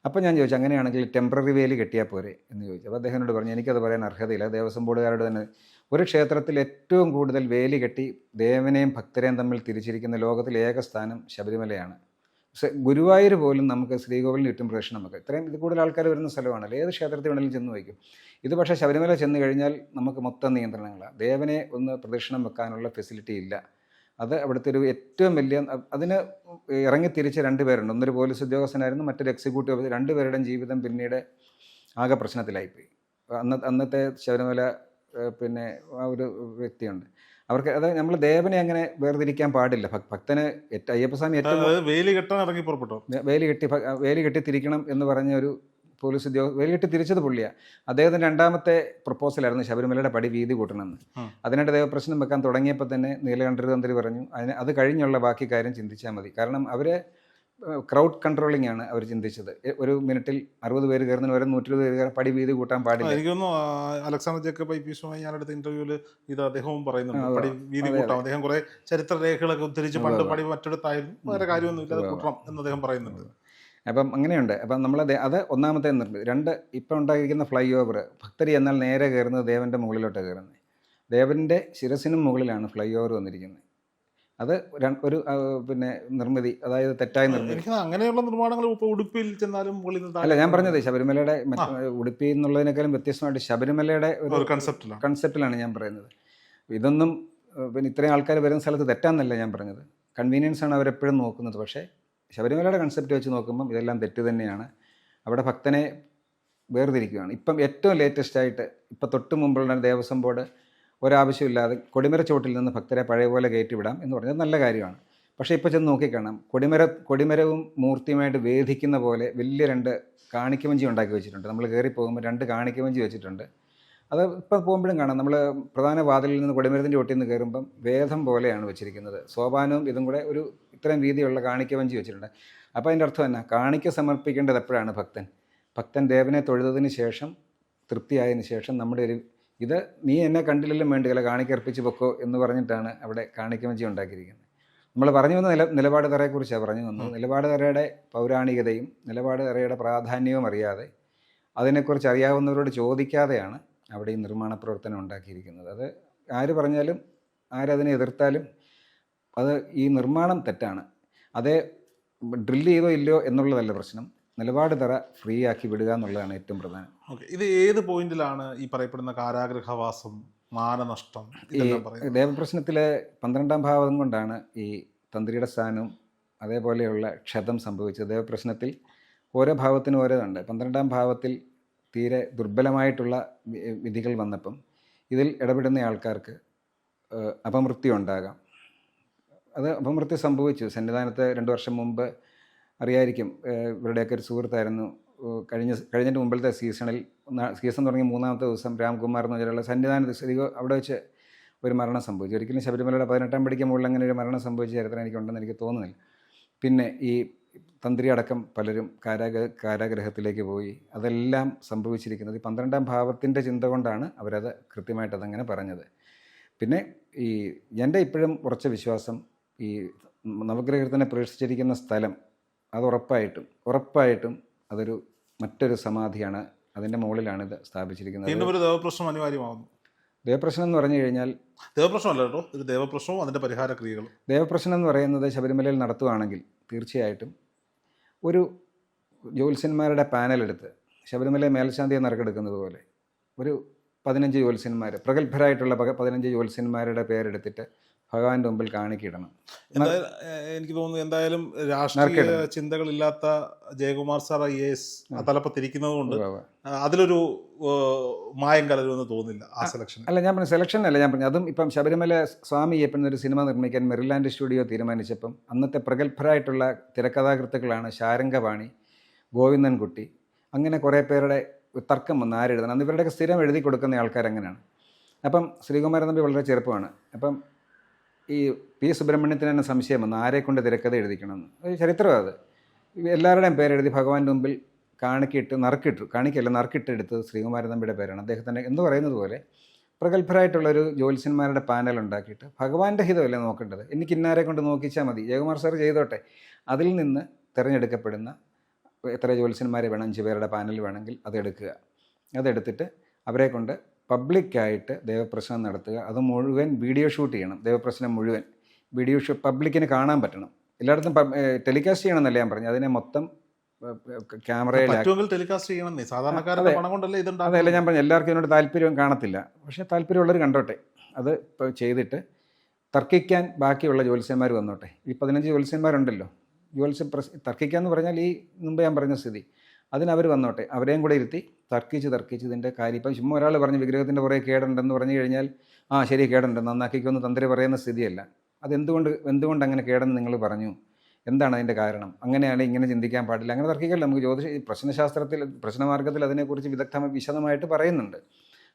അപ്പോൾ ഞാൻ ചോദിച്ചു അങ്ങനെയാണെങ്കിൽ ടെമ്പററി വേലി കെട്ടിയാൽ പോരെ എന്ന് ചോദിച്ചു. അപ്പോൾ അദ്ദേഹം എന്നോട് പറഞ്ഞു എനിക്കത് പറയാൻ അർഹതയില്ല, ദേവസ്വം ബോർഡുകാരോട് തന്നെ. ഒരു ക്ഷേത്രത്തിൽ ഏറ്റവും കൂടുതൽ വേലി കെട്ടി ദേവനെയും ഭക്തരെയും തമ്മിൽ തിരിച്ചിരിക്കുന്ന ലോകത്തിലെ ഏക സ്ഥാനം ശബരിമലയാണ്. പക്ഷേ ഗുരുവായൂർ പോലും നമുക്ക് ശ്രീകോവിലിന് ചുറ്റും പ്രദക്ഷിണം വെക്കാം. ഇത്രയും ഇത് കൂടുതൽ ആൾക്കാർ വരുന്ന സ്ഥലമാണല്ലോ, ഏത് ക്ഷേത്രത്തിൽ വേണമെങ്കിലും ചെന്ന് വയ്ക്കും. ഇത് പക്ഷേ ശബരിമല ചെന്ന് കഴിഞ്ഞാൽ നമുക്ക് മൊത്തം നിയന്ത്രണങ്ങളാണ്. ദേവനെ ഒന്ന് പ്രദക്ഷിണം വെക്കാനുള്ള ഫെസിലിറ്റി ഇല്ല. അത് അവിടുത്തെ ഒരു ഏറ്റവും വലിയ, അതിന് ഇറങ്ങിത്തിരിച്ച് 2 പേരുണ്ട്. ഒന്നൊരു പോലീസ് ഉദ്യോഗസ്ഥനായിരുന്നു, മറ്റൊരു എക്സിക്യൂട്ടീവ്. 2 പേരുടെയും ജീവിതം പിന്നീട് ആകെ പ്രശ്നത്തിലായിപ്പോയി. അന്നത്തെ ശബരിമല പിന്നെ ആ ഒരു വ്യക്തിയുണ്ട്. അവർക്ക് അത് നമ്മൾ ദേവനെ അങ്ങനെ വേർതിരിക്കാൻ പാടില്ല. ഭക്തന് അയ്യപ്പസ്വാമി ഏറ്റവും വേലി കെട്ടാൻ ഇറങ്ങി പുറപ്പെട്ടോ, വേലി കെട്ടി തിരിക്കണം എന്ന് പറഞ്ഞ ഒരു പോലീസ് ഉദ്യോഗ വേലി കെട്ടി തിരിച്ചത് പുള്ളിയാണ്. അദ്ദേഹത്തിൻ്റെ 2ാമത്തെ പ്രപ്പോസലായിരുന്നു ശബരിമലയുടെ പടി വീതി കൂട്ടണമെന്ന്. അതിനായിട്ട് ദേവപ്രശ്നം വെക്കാൻ തുടങ്ങിയപ്പോൾ തന്നെ നീലകണ്ഠര് തന്ത്രി പറഞ്ഞു അത് കഴിഞ്ഞുള്ള ബാക്കി കാര്യം ചിന്തിച്ചാൽ മതി. കാരണം അവർ ക്രൗഡ് കൺട്രോളിംഗ് ആണ് അവർ ചിന്തിച്ചത്. ഒരു മിനിറ്റിൽ 60 പേര് കയറുന്നതിന് വരെ 120 പേര് കയറാൻ പടി വീതി കൂട്ടാൻ പാടില്ല. എനിക്കൊന്നു അലക്സാണ്ടർ ജേക്കബ് ഐപിഎസുമായി ഞാനെടുത്ത ഇന്റർവ്യൂവിൽ ഇത് അദ്ദേഹവും പറയുന്നുണ്ട്, പടി വീതി കൂട്ടാം. അദ്ദേഹം കുറെ ചരിത്ര രേഖകളൊക്കെ ഉദ്ധരിച്ച് പണ്ട് പടി മറ്റെടുത്തായിരുന്നു, വേറെ കാര്യമൊന്നും ഇല്ലാതെ കൂട്ടണം എന്ന് അദ്ദേഹം പറയുന്നുണ്ട്. അപ്പം അങ്ങനെയുണ്ട്. അപ്പം നമ്മളത് അത് ഒന്നാമത്തെ നിർമ്മിതി. 2 ഇപ്പം ഉണ്ടായിരിക്കുന്ന ഫ്ലൈ ഓവർ, ഭക്തരി എന്നാൽ നേരെ കയറുന്നത് ദേവൻ്റെ മുകളിലോട്ടാണ് കയറുന്നത്. ദേവൻ്റെ ശിരസിനും മുകളിലാണ് ഫ്ലൈ ഓവർ വന്നിരിക്കുന്നത്. അത് ഒരു പിന്നെ നിർമ്മിതി, അതായത് തെറ്റായ നിർമ്മിതി. എനിക്ക് അങ്ങനെയുള്ള നിർമ്മാണങ്ങൾ ഇപ്പോൾ ഉടുപ്പിയിൽ ചെന്നാലും മുകളിൽ അല്ല ഞാൻ പറഞ്ഞത് ശബരിമലയുടെ ഉടുപ്പി എന്നുള്ളതിനേക്കാളും വ്യത്യസ്തമായിട്ട് ശബരിമലയുടെ ഒരു കൺസെപ്റ്റിലാണ് ഞാൻ പറയുന്നത്. ഇതൊന്നും പിന്നെ ഇത്രയും ആൾക്കാർ വരുന്ന സ്ഥലത്ത് തെറ്റാന്നല്ല ഞാൻ പറഞ്ഞത്, കൺവീനിയൻസ് ആണ് അവരെപ്പോഴും നോക്കുന്നത്. പക്ഷേ ശബരിമലയുടെ കൺസെപ്റ്റ് വെച്ച് നോക്കുമ്പം ഇതെല്ലാം തെറ്റ് തന്നെയാണ്. അവിടെ ഭക്തനെ വേർതിരിക്കുകയാണ്. ഇപ്പം ഏറ്റവും ലേറ്റസ്റ്റായിട്ട് ഇപ്പം തൊട്ട് മുമ്പുള്ള ദേവസ്വം ബോർഡ് ഒരാവശ്യമില്ലാതെ കൊടിമര ചോട്ടിൽ നിന്ന് ഭക്തരെ പഴയ പോലെ കയറ്റിവിടാം എന്ന് പറഞ്ഞത് നല്ല കാര്യമാണ്. പക്ഷേ ഇപ്പോൾ ചെന്ന് നോക്കിക്കാണാം, കൊടിമരവും മൂർത്തിയുമായിട്ട് വേദിക്കുന്ന പോലെ വലിയ 2 കാണിക്കവഞ്ചി ഉണ്ടാക്കി വെച്ചിട്ടുണ്ട്. നമ്മൾ കയറി പോകുമ്പോൾ 2 കാണിക്കവഞ്ചി വെച്ചിട്ടുണ്ട്. അത് ഇപ്പോൾ പോകുമ്പോഴും കാണാം. നമ്മൾ പ്രധാന വാതിലിൽ നിന്ന് കൊടിമരത്തിൻ്റെ ചോട്ടിൽ നിന്ന് കയറുമ്പം വേദം പോലെയാണ് വെച്ചിരിക്കുന്നത്. സോപാനവും ഇതും കൂടെ ഒരു ഇത്രയും വീതിയുള്ള കാണിക്കവഞ്ചി വെച്ചിട്ടുണ്ട്. അപ്പോൾ അതിൻ്റെ അർത്ഥം എന്നാ, കാണിക്ക സമർപ്പിക്കേണ്ടത് എപ്പോഴാണ്? ഭക്തൻ ദേവനെ തൊഴുതതിന് ശേഷം, തൃപ്തിയായതിനു ശേഷം നമ്മുടെ ഒരു ഇത് നീ എന്നെ കണ്ടില്ലെങ്കിലും വേണ്ടില്ല, കാണിക്കർപ്പിച്ച് പൊക്കോ എന്ന് പറഞ്ഞിട്ടാണ് അവിടെ കാണിക്കവഞ്ചി ഉണ്ടാക്കിയിരിക്കുന്നത്. നമ്മൾ പറഞ്ഞു വന്ന നിലപാട് തറയെക്കുറിച്ചാണ് പറഞ്ഞു വന്നത്. നിലപാട് തറയുടെ പൗരാണികതയും നിലപാട് തറയുടെ പ്രാധാന്യവും അറിയാതെ, അതിനെക്കുറിച്ച് അറിയാവുന്നവരോട് ചോദിക്കാതെയാണ് അവിടെ ഈ നിർമ്മാണ പ്രവർത്തനം ഉണ്ടാക്കിയിരിക്കുന്നത്. അത് ആര് പറഞ്ഞാലും ആരതിനെ എതിർത്താലും അത് ഈ നിർമ്മാണം തെറ്റാണ്. അതേ ഡ്രില്ല് ചെയ്തോ ഇല്ലയോ എന്നുള്ളതല്ല പ്രശ്നം, നിലപാട് തറ ഫ്രീ ആക്കി വിടുക എന്നുള്ളതാണ് ഏറ്റവും പ്രധാനം. ഓക്കെ, ഇത് ഏത് പോയിന്റിലാണ് ഈ പറയപ്പെടുന്ന കാരാഗൃഹവാസം, മാനനഷ്ടം? ദേവപ്രശ്നത്തിലെ 12ാം ഭാവം കൊണ്ടാണ് ഈ തന്ത്രിയുടെ സ്ഥാനവും അതേപോലെയുള്ള ക്ഷതം സംഭവിച്ചത്. ദേവപ്രശ്നത്തിൽ ഓരോ ഭാവത്തിനും ഓരോതുണ്ട്. 12ാം ഭാവത്തിൽ തീരെ ദുർബലമായിട്ടുള്ള വിധികൾ വന്നപ്പം ഇതിൽ ഇടപെടുന്ന ആൾക്കാർക്ക് അപമൃത്യു ഉണ്ടാകാം. അത് അപമൃത്യു സംഭവിച്ചു. സന്നിധാനത്ത് 2 വർഷം മുമ്പ് അറിയായിരിക്കും, ഇവരുടെയൊക്കെ ഒരു സുഹൃത്തായിരുന്നു, കഴിഞ്ഞിട്ട് മുമ്പിലത്തെ സീസൺ തുടങ്ങി 3ാമത്തെ ദിവസം രാംകുമാർ എന്ന് പറഞ്ഞുള്ള സന്നിധാനത്ത് അവിടെ വെച്ച് ഒരു മരണം സംഭവിച്ചു. ഒരിക്കലും ശബരിമലയുടെ 18ാം പടിക്ക് മുകളിൽ അങ്ങനെ ഒരു മരണം സംഭവിച്ച ചരിത്രം എനിക്കുണ്ടെന്ന് എനിക്ക് തോന്നുന്നില്ല. പിന്നെ ഈ തന്ത്രി അടക്കം പലരും കാരാഗ്രഹത്തിലേക്ക് പോയി. അതെല്ലാം സംഭവിച്ചിരിക്കുന്നത് ഈ 12ാം ഭാവത്തിൻ്റെ ചിന്ത കൊണ്ടാണ് അവരത് കൃത്യമായിട്ട് അതങ്ങനെ പറഞ്ഞത്. പിന്നെ ഈ എൻ്റെ ഇപ്പോഴും ഉറച്ച വിശ്വാസം, ഈ നവഗ്രഹത്തിനെ പ്രതിഷ്ഠിച്ചിരിക്കുന്ന സ്ഥലം അത് ഉറപ്പായിട്ടും അതൊരു മറ്റൊരു സമാധിയാണ്. അതിൻ്റെ മുകളിലാണ് ഇത് സ്ഥാപിച്ചിരിക്കുന്നത്. ദേവപ്രശ്നം അനിവാര്യമാകുന്നു. ദേവപ്രശ്നം എന്ന് പറഞ്ഞു കഴിഞ്ഞാൽ ദേവപ്രശ്നമല്ല കേട്ടോ, ഇത് ദേവപ്രശ്നവും അതിൻ്റെ പരിഹാര ക്രിയകളും. ദേവപ്രശ്നം എന്ന് പറയുന്നത് ശബരിമലയിൽ നടത്തുകയാണെങ്കിൽ തീർച്ചയായിട്ടും ഒരു ജ്യോത്സ്യന്മാരുടെ പാനലെടുത്ത് ശബരിമല മേൽശാന്തിയെ നറുക്കെടുക്കുന്നത് പോലെ ഒരു 15 ജ്യോത്സ്യന്മാർ, പ്രഗത്ഭരായിട്ടുള്ള 15 ജ്യോത്സ്യന്മാരുടെ പേരെടുത്തിട്ട് ഭഗവാന്റെ മുമ്പിൽ കാണിക്കിടണം. എനിക്ക് തോന്നുന്നു എന്തായാലും രാഷ്ട്രീയ ചിന്തകളില്ലാത്ത ജയകുമാർ സാർ IAS തലപ്പത്തിരിക്കുന്നത് കൊണ്ട് അതിലൊരു മായം കലരുമെന്ന് തോന്നുന്നില്ല ആ സെലക്ഷൻ. അല്ല ഞാൻ പറഞ്ഞു സെലക്ഷൻ അല്ല, ഞാൻ പറഞ്ഞു അതും ഇപ്പം ശബരിമല സ്വാമി അയ്യപ്പൻ ഒരു സിനിമ നിർമ്മിക്കാൻ മെറിലാൻഡ് സ്റ്റുഡിയോ തീരുമാനിച്ചപ്പം അന്നത്തെ പ്രഗത്ഭരായിട്ടുള്ള തിരക്കഥാകൃത്തുക്കളാണ് ശാരംഗപാണി, ഗോവിന്ദൻകുട്ടി, അങ്ങനെ കുറേ പേരുടെ തർക്കം വന്ന് ആരെഴുതണം. അന്ന് ഇവരുടെയൊക്കെ സ്ഥിരം എഴുതി കൊടുക്കുന്ന ആൾക്കാരങ്ങനെയാണ്. അപ്പം ശ്രീകുമാരൻ തമ്പി വളരെ ചെറുപ്പമാണ്. അപ്പം ഈ P. സുബ്രഹ്മണ്യത്തിന് തന്നെ സംശയം വന്നു ആരെ കൊണ്ട് തിരക്കഥ എഴുതിക്കണമെന്ന്. അത് ചരിത്രമാണ്. അത് എല്ലാവരുടെയും പേരെഴുതി ഭഗവാന്റെ മുമ്പിൽ നറുക്കിട്ടെടുത്തത് ശ്രീകുമാരൻ തമ്പിയുടെ പേരാണ്. അദ്ദേഹത്തിൻ്റെ എന്ന് പറയുന്നത് പോലെ പ്രഗത്ഭരായിട്ടുള്ളൊരു ജ്യോത്സ്യന്മാരുടെ പാനൽ ഉണ്ടാക്കിയിട്ട് ഭഗവാന്റെ ഹിതമല്ലേ നോക്കേണ്ടത്, എനിക്ക് ഇന്നാരെ കൊണ്ട് നോക്കിച്ചാൽ മതി, ജയകുമാർ സാർ ചെയ്തോട്ടെ. അതിൽ നിന്ന് തിരഞ്ഞെടുക്കപ്പെടുന്ന എത്ര ജ്യോത്സ്യന്മാരെ വേണം, 5 പേരുടെ പാനൽ വേണമെങ്കിൽ അതെടുക്കുക. അതെടുത്തിട്ട് അവരെ കൊണ്ട് പബ്ലിക്കായിട്ട് ദേവപ്രശ്നം നടത്തുക. അത് മുഴുവൻ വീഡിയോ ഷൂട്ട് ചെയ്യണം. ദേവപ്രശ്നം മുഴുവൻ വീഡിയോ പബ്ലിക്കിന് കാണാൻ പറ്റണം. എല്ലായിടത്തും ടെലികാസ്റ്റ് ചെയ്യണമെന്നല്ല ഞാൻ പറഞ്ഞു, അതിനെ മൊത്തം ക്യാമറയിൽ ടെലികാസ്റ്റ് ചെയ്യണം. സാധാരണക്കാരുടെ പണം കൊണ്ടല്ലേ ഇതുണ്ടാകും. അതല്ല ഞാൻ പറഞ്ഞു, എല്ലാവർക്കും ഇതിനോട് താല്പര്യം കാണത്തില്ല. പക്ഷേ താല്പര്യമുള്ളവർ കണ്ടോട്ടെ. അത് ഇപ്പോൾ ചെയ്തിട്ട് തർക്കിക്കാൻ ബാക്കിയുള്ള ജ്യോത്സ്യന്മാർ വന്നോട്ടെ. ഈ 15 ജ്യോത്സ്യന്മാരുണ്ടല്ലോ, തർക്കിക്കാന്ന് പറഞ്ഞാൽ ഈ മുമ്പ് ഞാൻ പറഞ്ഞ സ്ഥിതി, അതിനവർ വന്നോട്ടെ. അവരെയും കൂടെ ഇരുത്തി തർക്കിച്ച് ഇതിൻ്റെ കാര്യം. ഇപ്പം ചുമ്മാ ഒരാൾ പറഞ്ഞ് വിഗ്രഹത്തിൻ്റെ പുറകെ കേടുണ്ടെന്ന് പറഞ്ഞു കഴിഞ്ഞാൽ ശരി കേടുണ്ട് നന്നാക്കിക്കൊന്ന് തന്ത്രി പറയുന്ന സ്ഥിതിയല്ല. എന്തുകൊണ്ട് അങ്ങനെ കേടെന്ന് നിങ്ങൾ പറഞ്ഞു, എന്താണ് അതിൻ്റെ കാരണം, അങ്ങനെയാണ് ഇങ്ങനെ ചിന്തിക്കാൻ പാടില്ല, അങ്ങനെ തർക്കിക്കല്ല. നമുക്ക് പ്രശ്നശാസ്ത്രത്തിൽ പ്രശ്നമാർഗ്ഗത്തിൽ അതിനെക്കുറിച്ച് വിശദമായിട്ട് പറയുന്നുണ്ട്.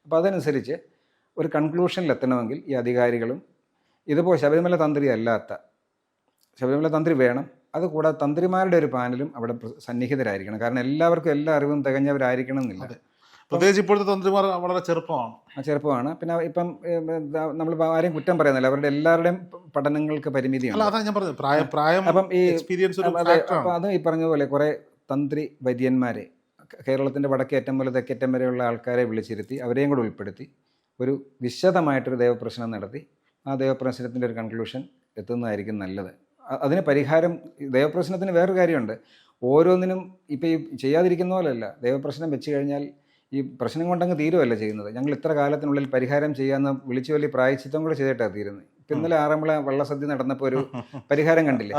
അപ്പോൾ അതനുസരിച്ച് ഒരു കൺക്ലൂഷനിലെത്തണമെങ്കിൽ ഈ അധികാരികളും ഇതിപ്പോൾ ശബരിമല തന്ത്രി അല്ലാത്ത, ശബരിമല തന്ത്രി വേണം, അതുകൂടാതെ തന്ത്രിമാരുടെ ഒരു പാനലും അവിടെ സന്നിഹിതരായിരിക്കണം. കാരണം എല്ലാവർക്കും എല്ലാ അറിവും തികഞ്ഞവരായിരിക്കണം എന്നില്ല. പ്രത്യേകിച്ച് ഇപ്പോഴത്തെ തന്ത്രിമാർ വളരെ ചെറുപ്പമാണ്. പിന്നെ ഇപ്പം നമ്മൾ ആരെയും കുറ്റം പറയുന്നില്ല, അവരുടെ എല്ലാവരുടെയും പഠനങ്ങൾക്ക് പരിമിതിയാണ്. അപ്പം അത് ഈ പറഞ്ഞതുപോലെ കുറേ തന്ത്രി വര്യന്മാരെ കേരളത്തിൻ്റെ വടക്കേറ്റം മുതൽ തെക്കേറ്റം വരെയുള്ള ആൾക്കാരെ വിളിച്ചിരുത്തി അവരെയും കൂടെ ഉൾപ്പെടുത്തി ഒരു വിശദമായിട്ടൊരു ദേവപ്രശ്നം നടത്തി ആ ദേവപ്രശ്നത്തിൻ്റെ ഒരു കൺക്ലൂഷൻ എത്തുന്നതായിരിക്കും നല്ലത്. അതിന് പരിഹാരം, ദേവപ്രശ്നത്തിന് വേറൊരു കാര്യമുണ്ട്. ഓരോന്നിനും ഇപ്പോൾ ഈ ചെയ്യാതിരിക്കുന്ന പോലെയല്ല, ദേവപ്രശ്നം വെച്ച് കഴിഞ്ഞാൽ ഈ പ്രശ്നം കൊണ്ടങ്ങ് തീരുമല്ല ചെയ്യുന്നത്. ഞങ്ങൾ ഇത്ര കാലത്തിനുള്ളിൽ പരിഹാരം ചെയ്യാമെന്ന് വിളിച്ചു വലിയ പ്രായശ്ചിത്തം കൂടെ ചെയ്തിട്ടാണ് തീരുന്നത്. ഇപ്പം ഇന്നലെ ആറന്മുള വള്ളസദ്യ നടന്നപ്പോൾ ഒരു പരിഹാരം കണ്ടില്ലേ,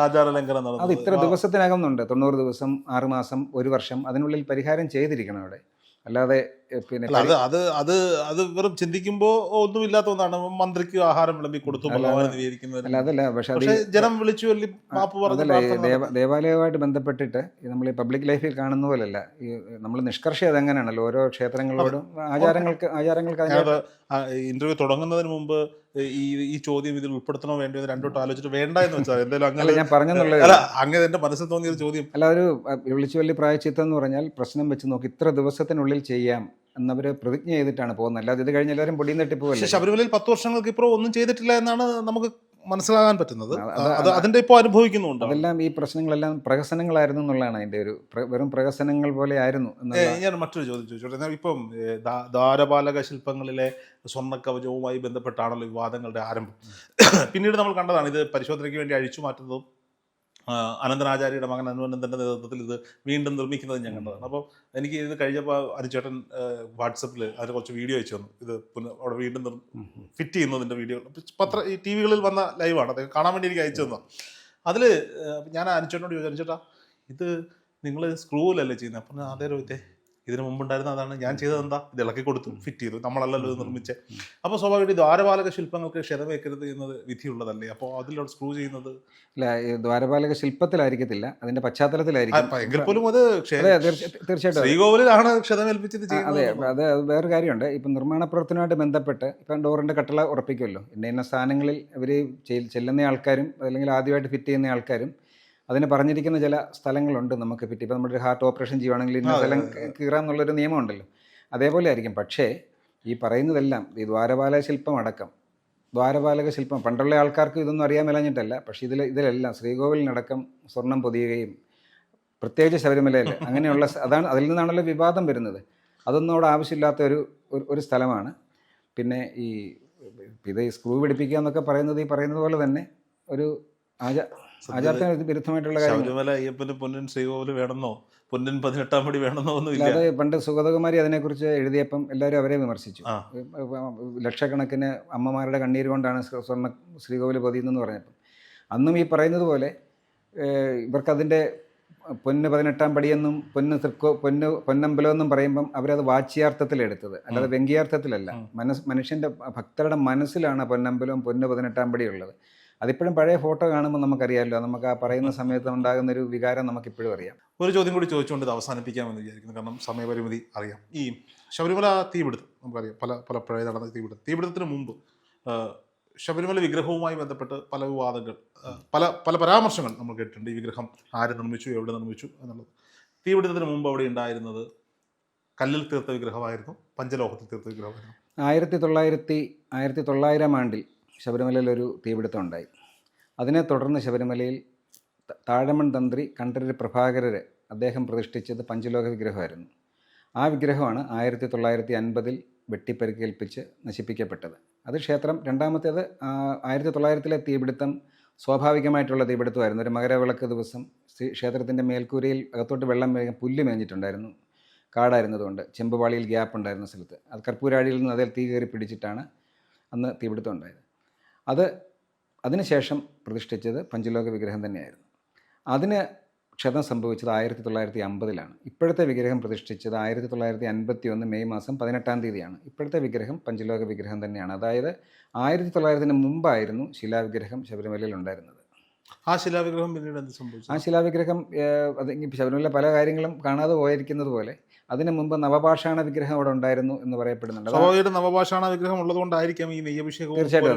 അത് ഇത്ര ദിവസത്തിനകന്നുണ്ട്. 90 ദിവസം, 6 മാസം, 1 വർഷം, അതിനുള്ളിൽ പരിഹാരം ചെയ്തിരിക്കണം അവിടെ. അല്ലാതെ പിന്നെ അത് വെറും ചിന്തിക്കുമ്പോൾ ഒന്നുമില്ലാത്ത ഒന്നാണ്. മന്ത്രിക്ക് ആഹാരം വിളമ്പി കൊടുത്തു അതല്ല, പക്ഷേ ജനം വിളിച്ചു അതല്ല, ദേവാലയവുമായിട്ട് ബന്ധപ്പെട്ടിട്ട് നമ്മൾ ഈ പബ്ലിക് ലൈഫിൽ കാണുന്ന പോലല്ല. ഈ നമ്മൾ നിഷ്കർഷം അതെങ്ങനെയാണല്ലോ, ഓരോ ക്ഷേത്രങ്ങളോടും ആചാരങ്ങൾക്ക് ഇന്റർവ്യൂ തുടങ്ങുന്നതിന് മുമ്പ് ഈ ചോദ്യം ഇതിൽ ഉൾപ്പെടുത്തണോ വേണ്ടോ എന്ന് രണ്ടോട്ട് ആലോചിച്ചിട്ട് വേണ്ട എന്ന് വെച്ചാൽ എന്തായാലും അങ്ങനെ ഞാൻ പറഞ്ഞെന്നുള്ളത് അങ്ങനെ എന്റെ മനസ്സിൽ തോന്നിയ ഒരു ചോദ്യം. അല്ല, ഒരു വിളിച്ചു വലിയ പ്രായശ്ചിത്തം എന്ന് പറഞ്ഞാൽ പ്രശ്നം വെച്ച് നോക്കി ഇത്ര ദിവസത്തിനുള്ളിൽ ചെയ്യാം എന്നവർ പ്രതിജ്ഞ ചെയ്തിട്ടാണ് പോകുന്നത്. അല്ലാതെ ഇത് കഴിഞ്ഞ് എല്ലാവരും പൊടിയും തട്ടി പോകല്ലേ. ശബരിമലയിൽ 10 വർഷങ്ങൾക്ക് ഇപ്പോൾ ഒന്നും ചെയ്തിട്ടില്ല എന്നാണ് നമുക്ക് മനസ്സിലാകാൻ പറ്റുന്നത്. അതിന്റെ ഇപ്പോൾ അനുഭവിക്കുന്നുണ്ട്. അതെല്ലാം ഈ പ്രശ്നങ്ങളെല്ലാം പ്രഹസനങ്ങളായിരുന്നു എന്നുള്ളതാണ് അതിന്റെ ഒരു വെറും പ്രഹസനങ്ങൾ പോലെ ആയിരുന്നു. ഞാൻ മറ്റൊരു ചോദ്യം ചോദിച്ചോട്ടെ. ഇപ്പം ദ്വാരപാലക ശില്പങ്ങളിലെ സ്വർണ്ണക്കവചവുമായി ബന്ധപ്പെട്ടാണല്ലോ വിവാദങ്ങളുടെ ആരംഭം. പിന്നീട് നമ്മൾ കണ്ടതാണ് ഇത് പരിശോധനയ്ക്ക് വേണ്ടി അഴിച്ചു മാറ്റുന്നതും അനന്തനാചാര്യയുടെ മകൻ അനുവനന്ദൻ്റെ നേതൃത്വത്തിൽ ഇത് വീണ്ടും നിർമ്മിക്കുന്നത് ഞാൻ കണ്ടതാണ്. അപ്പോൾ എനിക്ക് ഇത് കഴിഞ്ഞപ്പോൾ അനുചേട്ടൻ വാട്സപ്പിൽ അതിന് കുറച്ച് വീഡിയോ അയച്ചു തന്നു. ഇത് അവിടെ വീണ്ടും ഫിറ്റ് ചെയ്യുന്നതിൻ്റെ വീഡിയോ ഈ ടി വികളിൽ വന്ന ലൈവാണ്, അത് കാണാൻ വേണ്ടി എനിക്ക് അയച്ചു തന്നു. അതിൽ ഞാൻ അനുചേട്ടനോട് ചോദിച്ചു, അനുചേട്ടാ ഇത് നിങ്ങൾ സ്ക്രൂവിലല്ലേ ചെയ്യുന്നത്? അപ്പം അതേ രോഹിത്തെ ഇതിന് മുമ്പുണ്ടായിരുന്ന അതാണ്, ഞാൻ ചെയ്തത് എന്താ, ഇത് ഇളക്കി കൊടുത്തു, ഫിറ്റ് ചെയ്തു, നമ്മളല്ലല്ലോ ഇത് നിർമ്മിച്ചത്. അപ്പോൾ സ്വാഭാവികമായിട്ട് ദ്വാരപാലക ശില്പങ്ങൾക്ക് ക്ഷതമേക്കരുത് എന്നത് വിധിയുള്ളതല്ലേ? അപ്പോൾ അതിലൂടെ സ്ക്രൂ ചെയ്യുന്നത് ഇല്ല, ദ്വാരപാലക ശില്പത്തിലായിരിക്കത്തില്ല, അതിന്റെ പശ്ചാത്തലത്തിലായിരിക്കും. എങ്കിൽ പോലും അത് തീർച്ചയായിട്ടും ശ്രീകോവിലാണ് ക്ഷതമേൽപ്പിച്ചത്. അതെ, അത് വേറെ കാര്യമുണ്ട്. ഇപ്പം നിർമ്മാണ പ്രവർത്തനമായിട്ട് ബന്ധപ്പെട്ട് ഇപ്പം ഡോറിൻ്റെ കട്ടള ഉറപ്പിക്കുമല്ലോ, ഇന്ന സ്ഥാനങ്ങളിൽ ഇവർ ചെല്ലുന്ന ആൾക്കാരും അല്ലെങ്കിൽ ആദ്യമായിട്ട് ഫിറ്റ് ചെയ്യുന്ന ആൾക്കാരും അതിന് പറഞ്ഞിരിക്കുന്ന ചില സ്ഥലങ്ങളുണ്ട് നമുക്ക് ഫിറ്റ്. ഇപ്പം നമ്മുടെ ഹാർട്ട് ഓപ്പറേഷൻ ചെയ്യുവാണെങ്കിൽ ഇന്ന സ്ഥലം കീറാമെന്നുള്ളൊരു നിയമമുണ്ടല്ലോ, അതേപോലെ ആയിരിക്കും. പക്ഷേ ഈ പറയുന്നതെല്ലാം ഈ ദ്വാരപാലക ശില്പം അടക്കം, ദ്വാരപാലക ശില്പം പണ്ടുള്ള ആൾക്കാർക്ക് ഇതൊന്നും അറിയാൻ മേലഞ്ഞിട്ടല്ല, പക്ഷേ ഇതിലെല്ലാം ശ്രീകോവിലിനടക്കം സ്വർണം പൊതിയുകയും പ്രത്യേകിച്ച് ശബരിമലയിൽ അങ്ങനെയുള്ള അതിൽ നിന്നാണല്ലോ വിവാദം വരുന്നത്. അതൊന്നും അവിടെ ആവശ്യമില്ലാത്ത ഒരു സ്ഥലമാണ്. പിന്നെ ഇത് സ്ക്രൂ പിടിപ്പിക്കുക എന്നൊക്കെ പറയുന്നത് ഈ പറയുന്നത് പോലെ തന്നെ ഒരു ആചാരത്തിന് വിരുദ്ധമായിട്ടുള്ള കാര്യം. ശബരിമല അയ്യപ്പന് പൊന്നിൻ ശ്രീകോവിൽ വേണമെന്നോ പൊന്നിൻ 18-ാം പടി വേണമെന്നോ ഒന്നുമില്ല. അത് പണ്ട് സുഗതകുമാരി അതിനെക്കുറിച്ച് എഴുതിയപ്പം എല്ലാവരും അവരെ വിമർശിച്ചു. ലക്ഷക്കണക്കിന് അമ്മമാരുടെ കണ്ണീര് കൊണ്ടാണ് സ്വർണ്ണ ശ്രീകോവിൽ പൊതിയുന്നതെന്ന് പറഞ്ഞപ്പം അന്നും ഈ പറയുന്നത് പോലെ ഇവർക്കതിൻ്റെ പൊന്ന് 18-ാം പടിയെന്നും പൊന്നമ്പലം എന്നും പറയുമ്പം അവരത് വാച്യാർത്ഥത്തിലെടുത്തത്, അല്ലാതെ വ്യംഗ്യാർത്ഥത്തിലല്ല. മനുഷ്യൻ്റെ ഭക്തരുടെ മനസ്സിലാണ് പൊന്നമ്പലവും പൊന്ന് 18-ാം പടി ഉള്ളത്. അതിപ്പോഴും പഴയ ഫോട്ടോ കാണുമ്പോൾ നമുക്കറിയാമല്ലോ, നമുക്ക് ആ പറയുന്ന സമയത്ത് ഉണ്ടാകുന്ന ഒരു വികാരം നമുക്കിപ്പോഴും അറിയാം. ഒരു ചോദ്യം കൂടി ചോദിച്ചുകൊണ്ട് ഇത് അവസാനിപ്പിക്കാമെന്ന് വിചാരിക്കുന്നു, കാരണം സമയപരിമിതി അറിയാം. ഈ ശബരിമല തീപിടുത്തം നമുക്കറിയാം, പലപ്പോഴേ നടന്ന തീപിടുത്തത്തിന് മുമ്പ് ശബരിമല വിഗ്രഹവുമായി ബന്ധപ്പെട്ട് പല വിവാദങ്ങൾ, പല പരാമർശങ്ങൾ നമ്മൾ കേട്ടിട്ടുണ്ട്. ഈ വിഗ്രഹം ആര് നിർമ്മിച്ചു, എവിടെ നിർമ്മിച്ചു എന്നുള്ളത്. തീപിടുത്തത്തിന് മുമ്പ് അവിടെ ഉണ്ടായിരുന്നത് കല്ലിൽ തീർത്ത വിഗ്രഹമായിരുന്നു, പഞ്ചലോഹത്തിൽ തീർത്ത വിഗ്രഹമായിരുന്നു. 1900 ആണ്ടിൽ ശബരിമലയിൽ ഒരു തീപിടുത്തം ഉണ്ടായി. അതിനെ തുടർന്ന് ശബരിമലയിൽ താഴമൺ തന്ത്രി കണ്ഠരര് പ്രഭാകരര് അദ്ദേഹം പ്രതിഷ്ഠിച്ചത് പഞ്ചലോക വിഗ്രഹമായിരുന്നു. ആ വിഗ്രഹമാണ് 1950 വെട്ടിപ്പരിക്കേൽപ്പിച്ച് നശിപ്പിക്കപ്പെട്ടത്. അത് ക്ഷേത്രം. രണ്ടാമത്തേത് 1900 തീപിടുത്തം സ്വാഭാവികമായിട്ടുള്ള തീപിടുത്തമായിരുന്നു. ഒരു മകരവിളക്ക് ദിവസം ക്ഷേത്രത്തിൻ്റെ മേൽക്കൂരയിൽ അകത്തോട്ട് വെള്ളം പുല്ല് മേഞ്ഞിട്ടുണ്ടായിരുന്നു. കാടായിരുന്നതുകൊണ്ട് ചെമ്പുപാളിയിൽ ഗ്യാപ്പ് ഉണ്ടായിരുന്ന സ്ഥലത്ത് അത് കർപ്പൂരാഴിയിൽ നിന്ന് അതിൽ തീ കയറി പിടിച്ചിട്ടാണ് അന്ന് തീപിടുത്തം ഉണ്ടായത്. അതിനുശേഷം പ്രതിഷ്ഠിച്ചത് പഞ്ചലോക വിഗ്രഹം തന്നെയായിരുന്നു. അതിന് ക്ഷതം സംഭവിച്ചത് 1950 ഇപ്പോഴത്തെ വിഗ്രഹം പ്രതിഷ്ഠിച്ചത് 1951 മെയ് മാസം 18-ാം തീയതിയാണ്. ഇപ്പോഴത്തെ വിഗ്രഹം പഞ്ചലോക വിഗ്രഹം തന്നെയാണ്. അതായത് 1900 മുമ്പായിരുന്നു ശിലാവിഗ്രഹം ശബരിമലയിൽ ഉണ്ടായിരുന്നത്. ആ ശിലാവിഗ്രഹം പിന്നീട് എന്ത് സംഭവിച്ചു? ആ ശിലാവിഗ്രഹം അത് ശബരിമല പല കാര്യങ്ങളും കാണാതെ പോയിരിക്കുന്നത് പോലെ അതിനു മുമ്പ് നവപാഷാണ വിഗ്രഹം അവിടെ ഉണ്ടായിരുന്നു എന്ന് പറയപ്പെടുന്നുണ്ട്. സ്വാഭാവികമായിട്ടും നവപാഷാണ വിഗ്രഹം ഉള്ളതുകൊണ്ടായിരിക്കാം ഈ നെയ്യഭിഷേകം.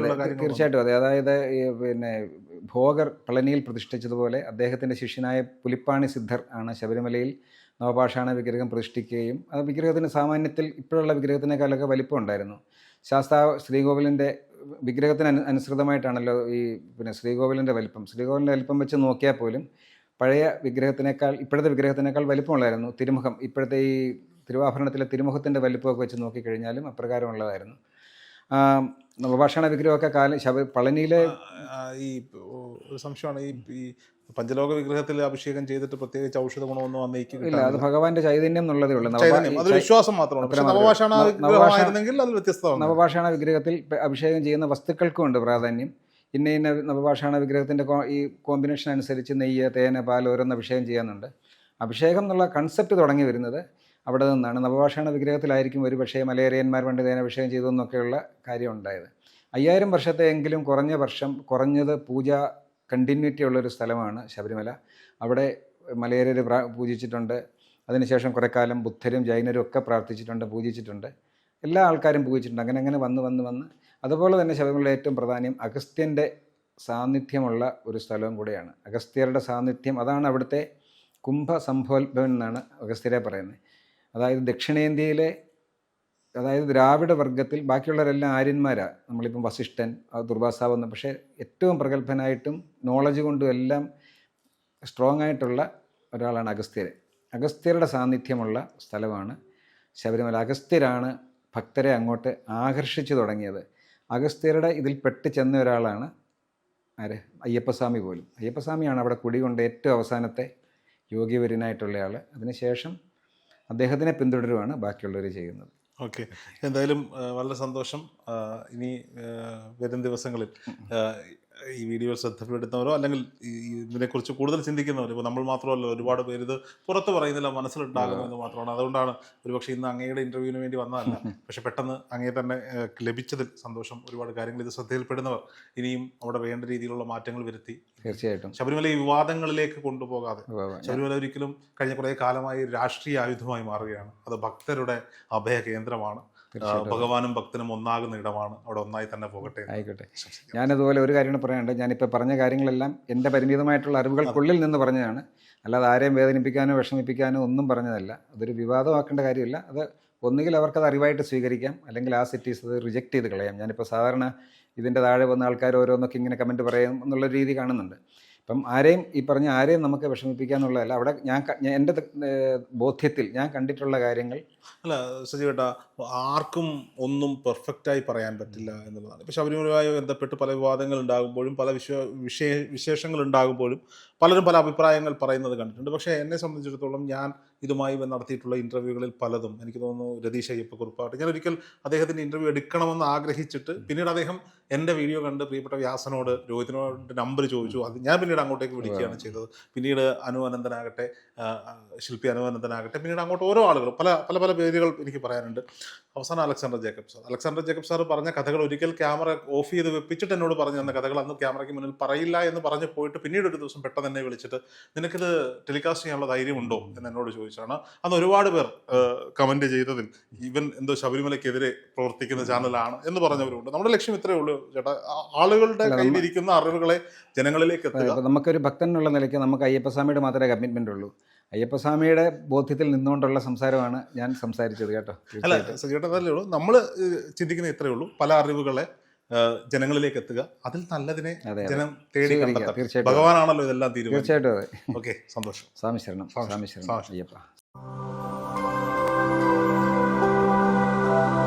തീർച്ചയായിട്ടും അതെ. അതായത് പിന്നെ ഭോഗർ പളനിയിൽ പ്രതിഷ്ഠിച്ചതുപോലെ അദ്ദേഹത്തിൻ്റെ ശിഷ്യനായ പുലിപ്പാണി സിദ്ധർ ആണ് ശബരിമലയിൽ നവപാഷാണ വിഗ്രഹം പ്രതിഷ്ഠിക്കുകയും ആ വിഗ്രഹത്തിന് സാമാന്യത്തിൽ ഇപ്പോഴുള്ള വിഗ്രഹത്തിനേക്കാളൊക്കെ വലിപ്പം ഉണ്ടായിരുന്നു. ശാസ്താ ശ്രീകോവിലിൻ്റെ വിഗ്രഹത്തിന് അനുസൃതമായിട്ടാണല്ലോ ഈ ശ്രീകോവിലിൻ്റെ വലിപ്പം വെച്ച് നോക്കിയാൽ പോലും പഴയ വിഗ്രഹത്തിനേക്കാൾ ഇപ്പോഴത്തെ വിഗ്രഹത്തിനേക്കാൾ വലിപ്പമുള്ളതായിരുന്നു. തിരുമുഖം ഇപ്പോഴത്തെ ഈ തിരുവാഭരണത്തിലെ തിരുമുഖത്തിൻ്റെ വലിപ്പമൊക്കെ വെച്ച് നോക്കിക്കഴിഞ്ഞാലും അപ്രകാരമുള്ളതായിരുന്നു. നവപാഷാണ വിഗ്രഹമൊക്കെ പളനിയിലെ ഈ ഒരു സംശയമാണ്, ഈ പഞ്ചലോക വിഗ്രഹത്തിൽ അഭിഷേകം ചെയ്തിട്ട് പ്രത്യേകിച്ച് ഔഷധ ഗുണമൊന്നും ഇല്ല. അത് ഭഗവാന്റെ ചൈതന്യം എന്നുള്ളതേ ഉള്ളൂ. അതൊരു വിശ്വാസം മാത്രമാണ്. നവപാഷാണ വിഗ്രഹത്തിൽ അഭിഷേകം ചെയ്യുന്ന വസ്തുക്കൾക്കും ഉണ്ട് പ്രാധാന്യം. ഇന്ന നവപാഷാണ വിഗ്രഹത്തിൻ്റെ ഈ കോമ്പിനേഷൻ അനുസരിച്ച് നെയ്യ്, തേന്, പാൽ ഓരോന്ന് അഭിഷേകം ചെയ്യാനുണ്ട്. അഭിഷേകം എന്നുള്ള കൺസെപ്റ്റ് തുടങ്ങി വരുന്നത് അവിടെ നിന്നാണ്. നവപാഷാണ വിഗ്രഹത്തിലായിരിക്കും ഒരു പക്ഷേ മലയേറിയന്മാർ പണ്ട് തേനഭിഷേകം ചെയ്തു എന്നൊക്കെയുള്ള കാര്യം ഉണ്ടായത്. 5000 വർഷത്തെയെങ്കിലും കുറഞ്ഞത് പൂജ കണ്ടിന്യൂറ്റി ഉള്ളൊരു സ്ഥലമാണ് ശബരിമല. അവിടെ മലയേറിയർ പൂജിച്ചിട്ടുണ്ട്. അതിനുശേഷം കുറേ കാലം ബുദ്ധരും ജൈനരും ഒക്കെ പ്രാർത്ഥിച്ചിട്ടുണ്ട്, പൂജിച്ചിട്ടുണ്ട്. എല്ലാ ആൾക്കാരും പൂജിച്ചിട്ടുണ്ട്. അങ്ങനെ വന്ന് അതുപോലെ തന്നെ ശബരിമലയിലെ ഏറ്റവും പ്രധാനം അഗസ്ത്യൻ്റെ സാന്നിധ്യമുള്ള ഒരു സ്ഥലവും കൂടെയാണ്. അഗസ്ത്യരുടെ സാന്നിധ്യം, അതാണ് അവിടുത്തെ കുംഭസംഭോത്ഭവൻ എന്നാണ് അഗസ്ത്യരെ പറയുന്നത്. അതായത് ദക്ഷിണേന്ത്യയിലെ, അതായത് ദ്രാവിഡ വർഗത്തിൽ ബാക്കിയുള്ളവരെല്ലാം ആര്യന്മാരാണ്. നമ്മളിപ്പം വസിഷ്ഠൻ, ദുർവാസാവെന്ന്, പക്ഷേ ഏറ്റവും പ്രഗത്ഭനായിട്ടും നോളജ് കൊണ്ടും എല്ലാം സ്ട്രോങ് ആയിട്ടുള്ള ഒരാളാണ് അഗസ്ത്യരുടെ സാന്നിധ്യമുള്ള സ്ഥലമാണ് ശബരിമല. അഗസ്ത്യരാണ് ഭക്തരെ അങ്ങോട്ട് ആകർഷിച്ചു തുടങ്ങിയത്. അഗസ്ത്യരുടെ ഇതിൽ പെട്ട് ചെന്ന ഒരാളാണ് അയ്യപ്പസ്വാമി പോലും. അയ്യപ്പസ്വാമിയാണ് അവിടെ കുടികൊണ്ട് ഏറ്റവും അവസാനത്തെ യോഗ്യവര്യനായിട്ടുള്ളയാൾ. അതിനുശേഷം അദ്ദേഹത്തിനെ പിന്തുടരുവാണ് ബാക്കിയുള്ളവർ ചെയ്യുന്നത്. ഓക്കെ, എന്തായാലും വളരെ സന്തോഷം. ഇനി വരും ദിവസങ്ങളിൽ ഈ വീഡിയോ ശ്രദ്ധപ്പെടുത്തുന്നവരോ അല്ലെങ്കിൽ ഇതിനെക്കുറിച്ച് കൂടുതൽ ചിന്തിക്കുന്നവരോ, ഇപ്പോൾ നമ്മൾ മാത്രമല്ല, ഒരുപാട് പേര് ഇത് പുറത്ത് പറയുന്നില്ല, മനസ്സിലുണ്ടാകുമെന്ന് മാത്രമാണ്. അതുകൊണ്ടാണ് ഒരുപക്ഷെ ഇന്ന് അങ്ങയുടെ ഇൻ്റർവ്യൂവിന് വേണ്ടി വന്നതല്ല, പക്ഷെ പെട്ടെന്ന് അങ്ങയെ തന്നെ ലഭിച്ചതിൽ സന്തോഷം. ഒരുപാട് കാര്യങ്ങൾ ഇത് ശ്രദ്ധയിൽപ്പെടുന്നവർ ഇനിയും അവിടെ വേണ്ട രീതിയിലുള്ള മാറ്റങ്ങൾ വരുത്തി തീർച്ചയായിട്ടും ശബരിമല ഈ വിവാദങ്ങളിലേക്ക് കൊണ്ടുപോകാതെ, ശബരിമല ഒരിക്കലും കഴിഞ്ഞ കുറേ കാലമായി രാഷ്ട്രീയ ആയുധമായി മാറുകയാണ്. അത് ഭക്തരുടെ അഭയ കേന്ദ്രമാണ്. ഭഗവാനും ഭക്തനും ഒന്നാകുന്ന ഇടമാണ്. അവിടെ ഒന്നായി തന്നെ പോകട്ടെ. ആയിക്കോട്ടെ. ഞാനതുപോലെ ഒരു കാര്യം പറയാനുണ്ട്. ഞാനിപ്പോൾ പറഞ്ഞ കാര്യങ്ങളെല്ലാം എൻ്റെ പരിമിതമായിട്ടുള്ള അറിവുകൾക്കുള്ളിൽ നിന്ന് പറഞ്ഞതാണ്. അല്ലാതെ ആരെയും വേദനിപ്പിക്കാനോ വിഷമിപ്പിക്കാനോ ഒന്നും പറഞ്ഞതല്ല. അതൊരു വിവാദമാക്കേണ്ട കാര്യമില്ല. അത് ഒന്നുകിൽ അവർക്കത് അറിവായിട്ട് സ്വീകരിക്കാം, അല്ലെങ്കിൽ ആ സിറ്റീസ് അത് റിജക്റ്റ് ചെയ്ത് കളയാം. ഞാനിപ്പോൾ സാധാരണ ഇതിൻ്റെ താഴെ വന്ന ആൾക്കാർ ഓരോന്നൊക്കെ ഇങ്ങനെ കമൻറ്റ് പറയാം എന്നുള്ള രീതി കാണുന്നുണ്ട്. അപ്പം ആരെയും നമുക്ക് വിഷമിപ്പിക്കാന്നുള്ളതല്ല. അവിടെ എൻ്റെ ബോധ്യത്തിൽ ഞാൻ കണ്ടിട്ടുള്ള കാര്യങ്ങൾ. അല്ല സജീവേട്ടാ, ആർക്കും ഒന്നും പെർഫെക്റ്റായി പറയാൻ പറ്റില്ല എന്നുള്ളതാണ്. ഇപ്പോൾ ശബരിമലയുമായി ബന്ധപ്പെട്ട് പല വിവാദങ്ങൾ ഉണ്ടാകുമ്പോഴും പല വിശേഷങ്ങൾ ഉണ്ടാകുമ്പോഴും പലരും പല അഭിപ്രായങ്ങൾ പറയുന്നത് കണ്ടിട്ടുണ്ട്. പക്ഷേ എന്നെ സംബന്ധിച്ചിടത്തോളം ഞാൻ ഇതുമായി നടത്തിയിട്ടുള്ള ഇൻ്റർവ്യൂകളിൽ പലതും എനിക്ക് തോന്നുന്നു രതീഷ് അയ്യപ്പക്കുറുപ്പായിട്ട് ഞാൻ ഒരിക്കൽ അദ്ദേഹത്തിൻ്റെ ഇൻ്റർവ്യൂ എടുക്കണമെന്ന് ആഗ്രഹിച്ചിട്ട് പിന്നീട് അദ്ദേഹം എൻ്റെ വീഡിയോ കണ്ട് പ്രിയപ്പെട്ട വ്യാസനോട്, രോഹിതിനോട് നമ്പർ ചോദിച്ചു. അത് ഞാൻ പിന്നീട് അങ്ങോട്ടേക്ക് വിളിക്കുകയാണ് ചെയ്തത്. പിന്നീട് അനുവനന്ദനാകട്ടെ, ശില്പി അനുവനന്ദനാകട്ടെ, പിന്നീട് അങ്ങോട്ട് ഓരോ ആളുകളും പല പല പല പേരുകൾ എനിക്ക് പറയാനുണ്ട്. അവസാനം അലക്സാണ്ടർ ജേക്കബ് സാർ പറഞ്ഞ കഥകൾ ഒരിക്കൽ ക്യാമറ ഓഫ് ചെയ്ത് വെപ്പിച്ചിട്ട് എന്നോട് പറഞ്ഞു തന്ന കഥകൾ അന്ന് ക്യാമറയ്ക്ക് മുന്നിൽ പറയില്ല എന്ന് പറഞ്ഞ് പോയിട്ട് പിന്നീട് ഒരു ദിവസം പെട്ടെന്ന് എന്നെ വിളിച്ചിട്ട് നിനക്കിത് ടെലികാസ്റ്റ് ചെയ്യാനുള്ള ധൈര്യമുണ്ടോ എന്ന് എന്നോട് ചോദിച്ചാണ്. അന്ന് ഒരുപാട് പേർ കമൻറ്റ് ചെയ്തതിൽ ഇവൻ എന്തോ ശബരിമലയ്ക്കെതിരെ പ്രവർത്തിക്കുന്ന ചാനലാണ് എന്ന് പറഞ്ഞവരുണ്ട്. നമ്മുടെ ലക്ഷ്യം ഇത്രയേ ഉള്ളൂ ചേട്ടാ, ആളുകളുടെ കയ്യിലിരിക്കുന്ന അറിവുകളെ ജനങ്ങളിലേക്ക് എത്തുക. നമുക്കൊരു ഭക്തൻ എന്നുള്ള നിലയ്ക്ക് നമുക്ക് അയ്യപ്പസ്വാമിയുടെ മാത്രമേ കമ്മിറ്റ്മെൻ്റ് ഉള്ളൂ. അയ്യപ്പസ്വാമിയുടെ ബോധ്യത്തിൽ നിന്നുകൊണ്ടുള്ള സംസാരമാണ് ഞാൻ സംസാരിച്ചത് കേട്ടോ. അല്ല ചേട്ടാ, അതല്ലേ ഉള്ളൂ. നമ്മൾ ചിന്തിക്കുന്ന ഇത്രയേ ഉള്ളൂ. പല അറിവുകളെ ജനങ്ങളിലേക്ക് എത്തുക, അതിൽ നല്ലതിനെ അതെ. ജനം തേടി സ്വീകരിക്കുക. കണ്ടെത്താം. തീർച്ചയായിട്ടും. ഭഗവാനാണല്ലോ ഇതെല്ലാം തീരുമാനിക്കുന്നത്. തീർച്ചയായിട്ടും അതെ. ഓക്കെ, സന്തോഷം. സ്വാമി ശരണം. സ്വാമി സ്വാമി ശരണം. ശരണം. അയ്യപ്പ.